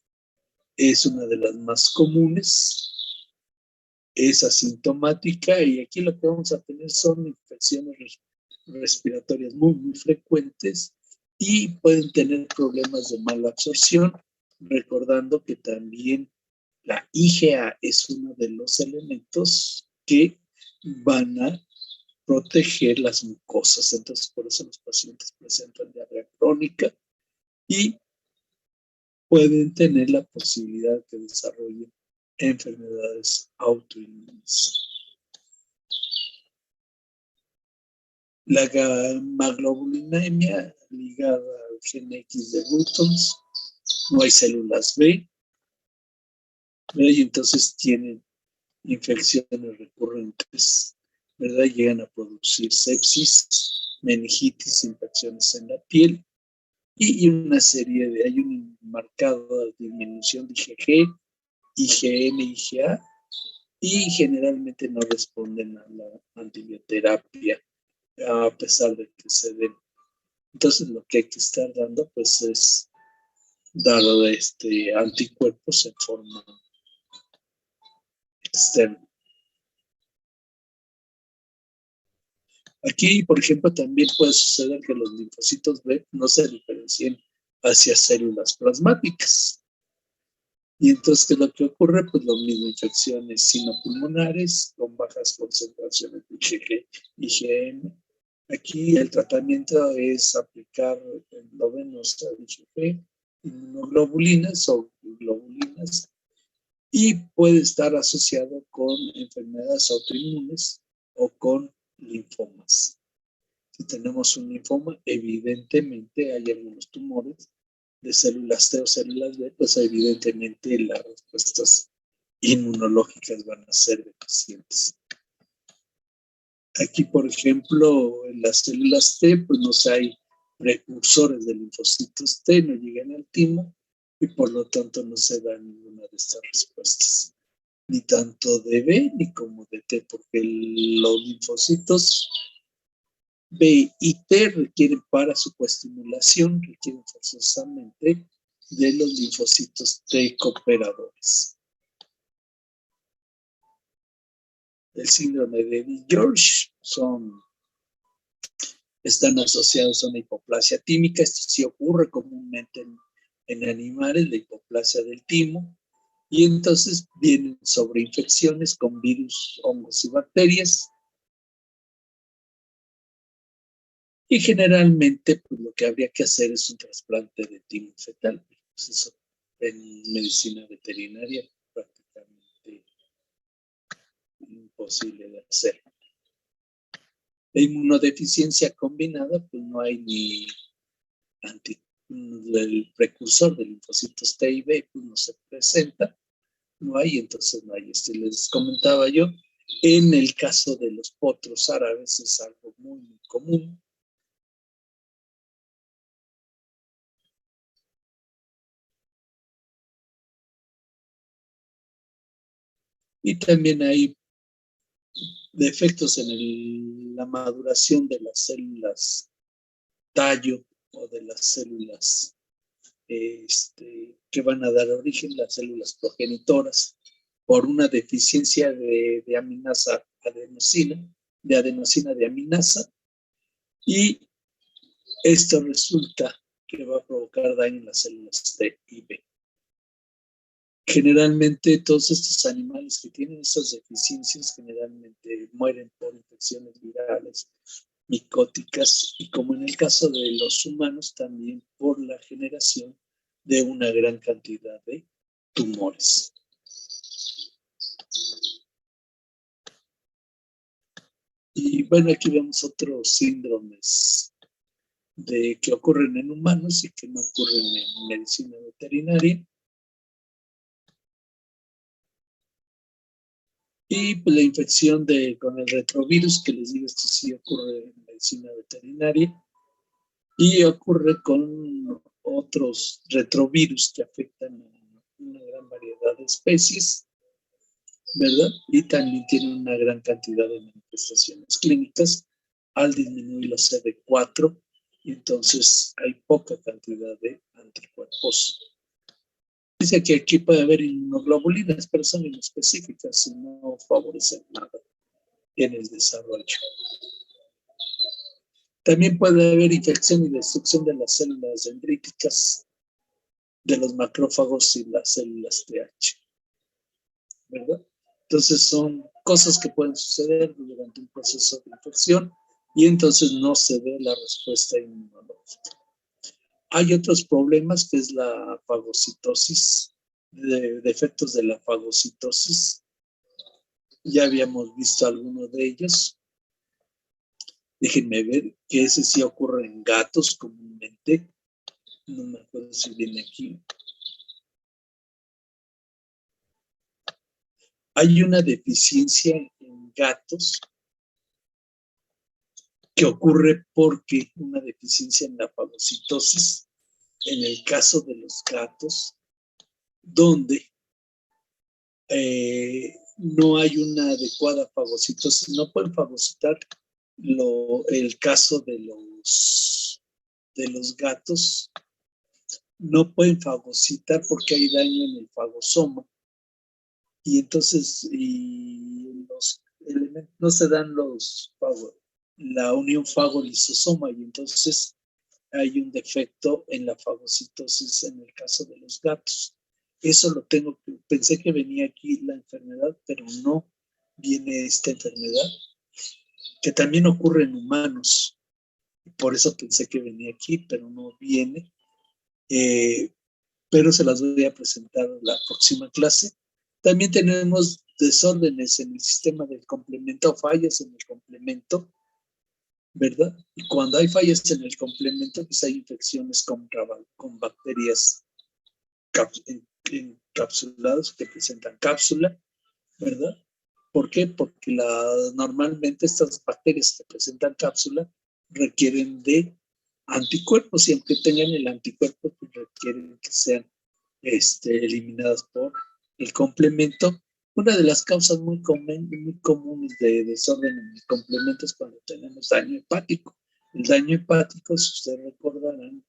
es una de las más comunes, es asintomática y aquí lo que vamos a tener son infecciones respiratorias muy, muy frecuentes y pueden tener problemas de mala absorción, recordando que también la IgA es uno de los elementos que van a proteger las mucosas. Entonces, por eso los pacientes presentan diarrea crónica y pueden tener la posibilidad de desarrollen enfermedades autoinmunes. La gamaglobulinemia ligada al gen X de Butons, no hay células B, y entonces tienen infecciones recurrentes, ¿verdad? Llegan a producir sepsis, meningitis, infecciones en la piel y una serie de, hay una marcada disminución de IgG, IgM, IgA y generalmente no responden a la antibioterapia a pesar de que se den. Entonces lo que hay que estar dando pues es dar anticuerpos en forma externa. Aquí, por ejemplo, también puede suceder que los linfocitos B no se diferencien hacia células plasmáticas. Y entonces, ¿qué es lo que ocurre? Pues lo mismo, infecciones sinopulmonares con bajas concentraciones de IgG, IgM. Aquí el tratamiento es aplicar endovenosa IgG, inmunoglobulinas o globulinas y puede estar asociado con enfermedades autoinmunes o con linfomas. Si tenemos un linfoma, evidentemente hay algunos tumores de células T o células B, pues evidentemente las respuestas inmunológicas van a ser deficientes. Aquí, por ejemplo, en las células T, pues no hay precursores de linfocitos T, no llegan al timo y por lo tanto no se da ninguna de estas respuestas, ni tanto de B ni como de T, porque los linfocitos B y T requieren para su coestimulación, requieren forzosamente de los linfocitos T cooperadores. El síndrome de George son están asociados a una hipoplasia tímica. Esto sí ocurre comúnmente en animales, la hipoplasia del timo, y entonces vienen sobreinfecciones con virus, hongos y bacterias. Y generalmente, pues, lo que habría que hacer es un trasplante de timo fetal. Pues eso en medicina veterinaria prácticamente imposible de hacer. La inmunodeficiencia combinada, pues no hay ni el precursor de linfocitos T y B, pues no se presenta, no hay, entonces no hay. Les comentaba yo, en el caso de los potros árabes es algo muy, muy común. Y también hay defectos en la maduración de las células tallo o de las células que van a dar origen, las células progenitoras, por una deficiencia de aminasa de adenosina de aminasa, y esto resulta que va a provocar daño en las células T y B. Generalmente todos estos animales que tienen esas deficiencias generalmente mueren por infecciones virales, micóticas, y como en el caso de los humanos, también por la generación de una gran cantidad de tumores. Y bueno, aquí vemos otros síndromes que ocurren en humanos y que no ocurren en medicina veterinaria. Y pues, la infección con el retrovirus, que les digo, esto sí ocurre en medicina veterinaria, y ocurre con otros retrovirus que afectan a una gran variedad de especies, ¿verdad? Y también tienen una gran cantidad de manifestaciones clínicas al disminuir los CD4, y entonces hay poca cantidad de anticuerpos. Dice que aquí puede haber inmunoglobulinas, pero son inespecíficas y no favorecen nada en el desarrollo. También puede haber infección y destrucción de las células dendríticas, de los macrófagos y las células TH, ¿verdad? Entonces son cosas que pueden suceder durante un proceso de infección y entonces no se ve la respuesta inmunológica. Hay otros problemas que es la fagocitosis, defectos de la fagocitosis. Ya habíamos visto algunos de ellos. Déjenme ver que ese sí ocurre en gatos comúnmente. No me acuerdo si viene aquí. Hay una deficiencia en gatos que ocurre porque una deficiencia en la fagocitosis, en el caso de los gatos, donde no hay una adecuada fagocitosis, no pueden fagocitar. El caso de los gatos, no pueden fagocitar porque hay daño en el fagosoma, y entonces los elementos no se dan la unión fago-lisosoma, y entonces hay un defecto en la fagocitosis en el caso de los gatos. Eso pensé que venía aquí la enfermedad, pero no viene esta enfermedad, que también ocurre en humanos. Por eso pensé que venía aquí, pero no viene. Pero se las voy a presentar en la próxima clase. También tenemos desórdenes en el sistema del complemento, fallas en el complemento, ¿verdad? Y cuando hay fallas en el complemento, pues hay infecciones con bacterias encapsuladas que presentan cápsula, ¿verdad? ¿Por qué? Porque normalmente estas bacterias que presentan cápsula requieren de anticuerpos, y aunque tengan el anticuerpo, pues requieren que sean eliminadas por el complemento. Una de las causas muy comunes de desorden en el complemento es cuando tenemos daño hepático. El daño hepático, si ustedes recordarán,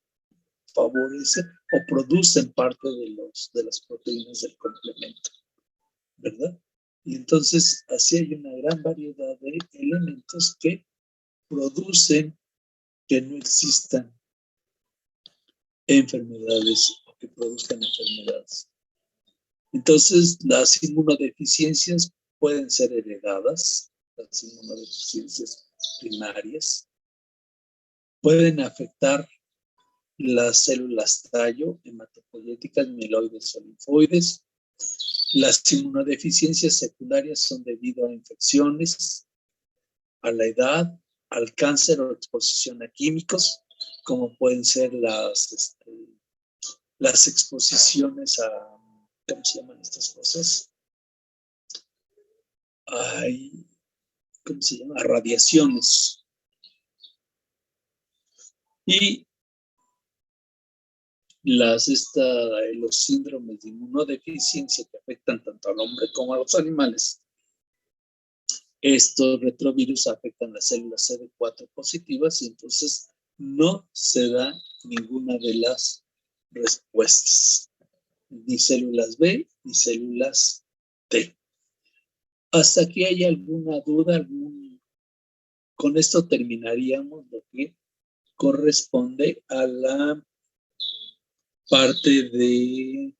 favorece o producen parte de las proteínas del complemento, ¿verdad? Y entonces así hay una gran variedad de elementos que producen que no existan enfermedades o que produzcan enfermedades. Entonces, las inmunodeficiencias pueden ser heredadas, las inmunodeficiencias primarias, pueden afectar las células tallo, hematopoyéticas, mieloides o linfoides. Las inmunodeficiencias secundarias son debido a infecciones, a la edad, al cáncer o exposición a químicos, como pueden ser las exposiciones a, ¿cómo se llaman estas cosas? ¿Cómo se llama? A radiaciones. Y los síndromes de inmunodeficiencia que afectan tanto al hombre como a los animales. Estos retrovirus afectan las células CD4 positivas y entonces no se da ninguna de las respuestas, ni células B ni células T. Hasta aquí hay alguna duda, con esto terminaríamos lo que corresponde a la parte de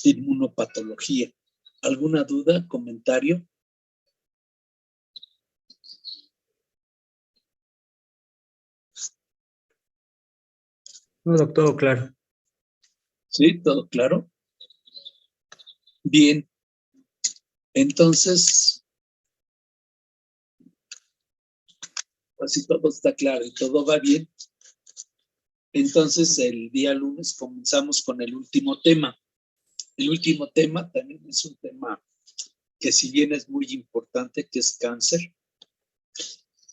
inmunopatología. ¿Alguna duda, comentario? No, doctor, claro. ¿Sí? ¿Todo claro? Bien. Entonces, pues si todo está claro y todo va bien, entonces el día lunes comenzamos con el último tema. El último tema también es un tema que si bien es muy importante, que es cáncer.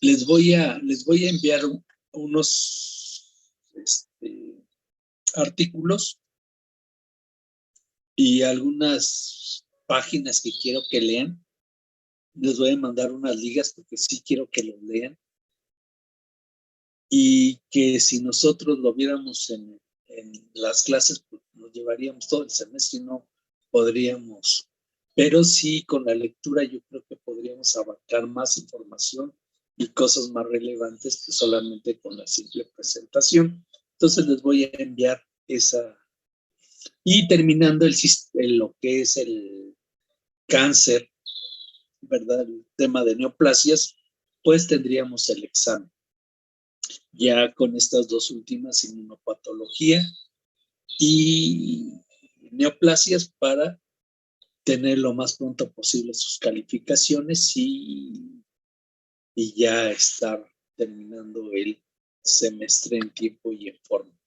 Les voy a enviar unos artículos y algunas páginas que quiero que lean. Les voy a mandar unas ligas porque sí quiero que los lean. Y que si nosotros lo viéramos en las clases, pues nos llevaríamos todo el semestre y no podríamos. Pero sí, con la lectura yo creo que podríamos abarcar más información y cosas más relevantes que solamente con la simple presentación. Entonces les voy a enviar esa. Y terminando lo que es el cáncer, ¿verdad? El tema de neoplasias, pues tendríamos el examen. Ya con estas dos últimas, inmunopatología y neoplasias, para tener lo más pronto posible sus calificaciones y ya estar terminando el semestre en tiempo y en forma.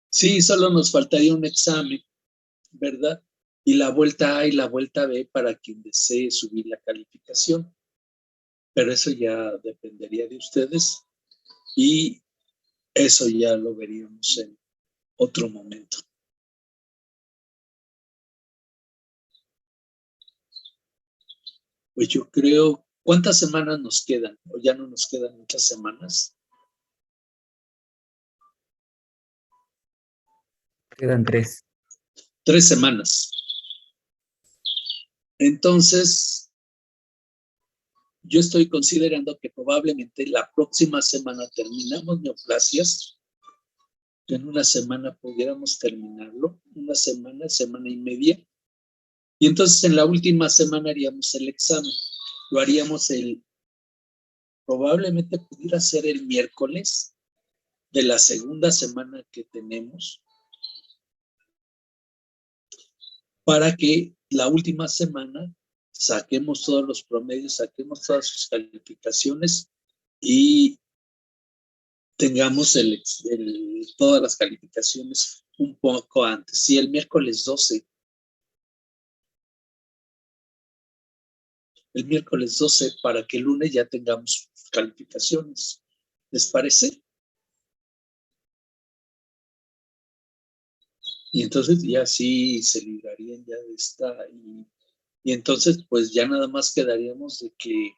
Sí, solo nos faltaría un examen, ¿verdad? Y la vuelta A y la vuelta B para quien desee subir la calificación. Pero eso ya dependería de ustedes y eso ya lo veríamos en otro momento. Pues yo creo, ¿cuántas semanas nos quedan? ¿O ya no nos quedan muchas semanas? Quedan 3. 3 semanas. Entonces, yo estoy considerando que probablemente la próxima semana terminamos neoplasias. En una semana pudiéramos terminarlo, una semana, semana y media. Y entonces en la última semana haríamos el examen. Lo haríamos probablemente pudiera ser el miércoles de la segunda semana que tenemos, para que la última semana saquemos todos los promedios, saquemos todas sus calificaciones y tengamos todas las calificaciones un poco antes. Sí, el miércoles 12. El miércoles 12 para que el lunes ya tengamos sus calificaciones. ¿Les parece? Y entonces ya sí se librarían ya de esta. Y entonces pues ya nada más quedaríamos de que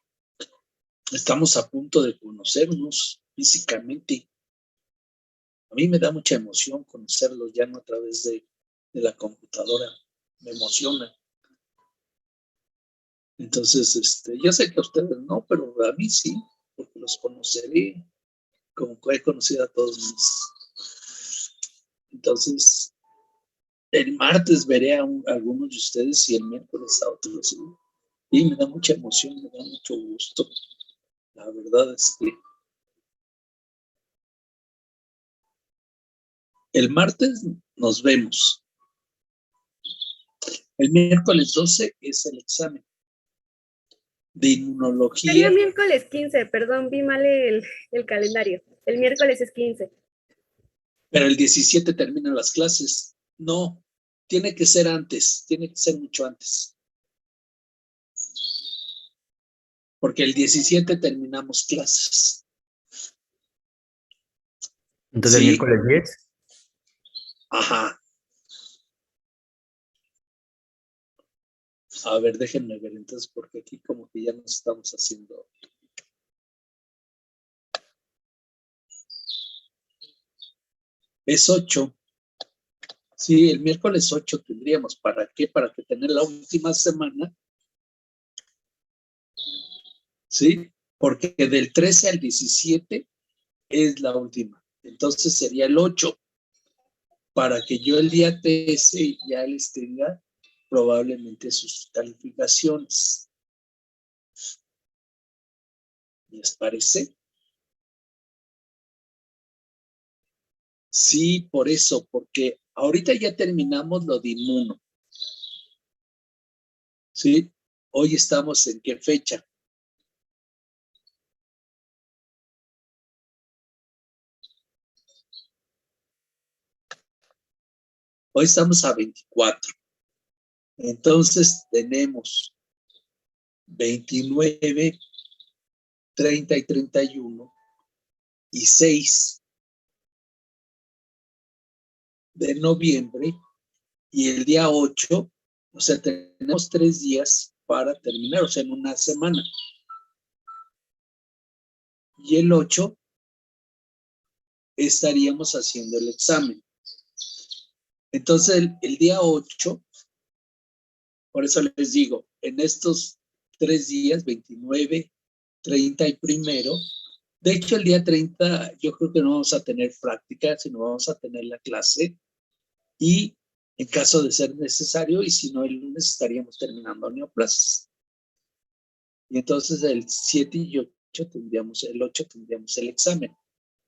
estamos a punto de conocernos físicamente. A mí me da mucha emoción conocerlos ya no a través de la computadora. Me emociona. Entonces, yo sé que a ustedes no, pero a mí sí, los conoceré como he conocido a todos mis. Entonces, el martes veré a algunos de ustedes y el miércoles a otros. ¿Sí? Y me da mucha emoción, me da mucho gusto. La verdad es que el martes nos vemos. El miércoles 12 es el examen de inmunología. Sería miércoles 15, perdón, vi mal el calendario. El miércoles es 15. Pero el 17 terminan las clases. No, tiene que ser antes, tiene que ser mucho antes. Porque el 17 terminamos clases. Entonces el miércoles 10. Ajá. A ver, déjenme ver entonces, porque aquí como que ya nos estamos haciendo. Es 8. Sí, el miércoles 8 tendríamos. ¿Para qué? Para que tener la última semana. Sí, porque del 13 al 17 es la última. Entonces sería el 8. Para que yo el día 13 ya les tenga probablemente sus calificaciones. ¿Les parece? Sí, por eso, porque ahorita ya terminamos lo de inmuno. ¿Sí? Hoy estamos en qué fecha. Hoy estamos a 24. Entonces tenemos 29, 30 y 31 y 6 de noviembre y el día 8, o sea, tenemos 3 días para terminar, o sea, en una semana. Y el 8 estaríamos haciendo el examen. Entonces, el día 8, por eso les digo, en estos 3 días, 29, 30 y primero, de hecho, el día 30 yo creo que no vamos a tener práctica, sino vamos a tener la clase y en caso de ser necesario, y si no, el lunes estaríamos terminando neoplasias. Y entonces el 7 y 8 tendríamos, el 8 tendríamos el examen.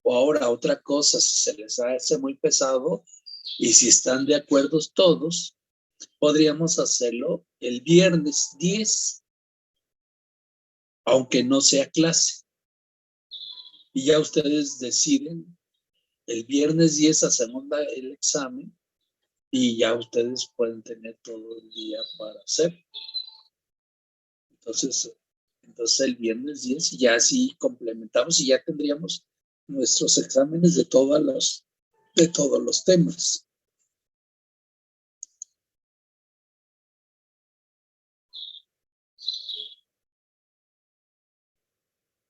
O ahora otra cosa, si se les hace muy pesado y si están de acuerdo todos, podríamos hacerlo el viernes 10, aunque no sea clase. Y ya ustedes deciden, el viernes 10 hacemos el examen y ya ustedes pueden tener todo el día para hacer. Entonces el viernes 10 y ya así complementamos y ya tendríamos nuestros exámenes de todos los temas.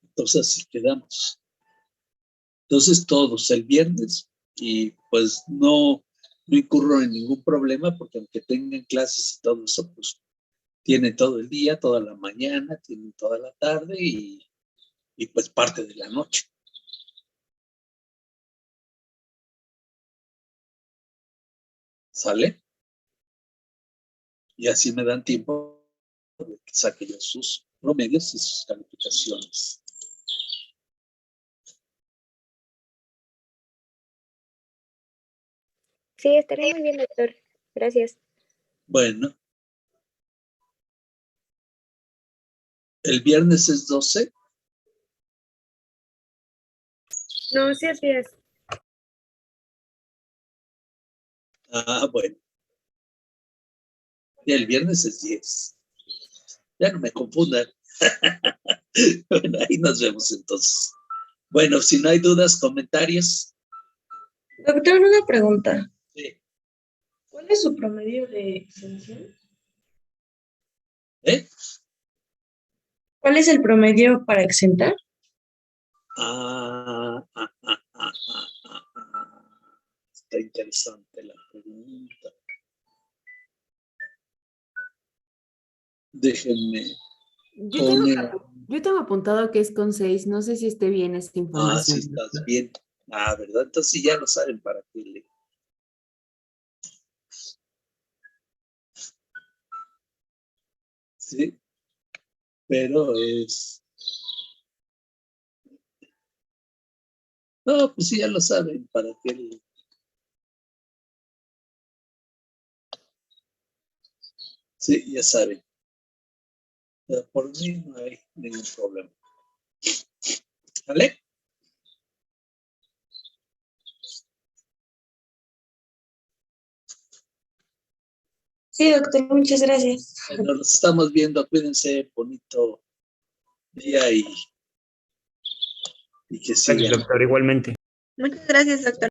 Entonces así quedamos. Entonces todos el viernes y pues no incurro en ningún problema porque aunque tengan clases y todo eso, pues tienen todo el día, toda la mañana, tienen toda la tarde y pues parte de la noche. ¿Sale? Y así me dan tiempo de que saque yo sus promedios y sus calificaciones. Sí, estaría muy bien, doctor. Gracias. Bueno. ¿El viernes es 12? No, sí es 10. Ah, bueno. Y el viernes es 10. Ya no me confundan. Bueno, ahí nos vemos entonces. Bueno, si no hay dudas, comentarios. Doctor, una pregunta. Sí. ¿Cuál es su promedio de exención? ¿Cuál es el promedio para exentar? Está interesante la pregunta. Déjenme Yo tengo poner. Yo tengo apuntado que es con 6, no sé si esté bien esta Ah, información. sí, estás bien. Ah, ¿verdad? Entonces sí, ya lo saben para qué le... Sí, pero es... No, pues sí, ya lo saben para qué le... Sí, ya saben. Pero por mí no hay ningún problema. ¿Vale? Sí, doctor, muchas gracias. Bueno, nos estamos viendo. Cuídense, bonito día y que Gracias, sigan. doctor, igualmente. Muchas gracias, doctor.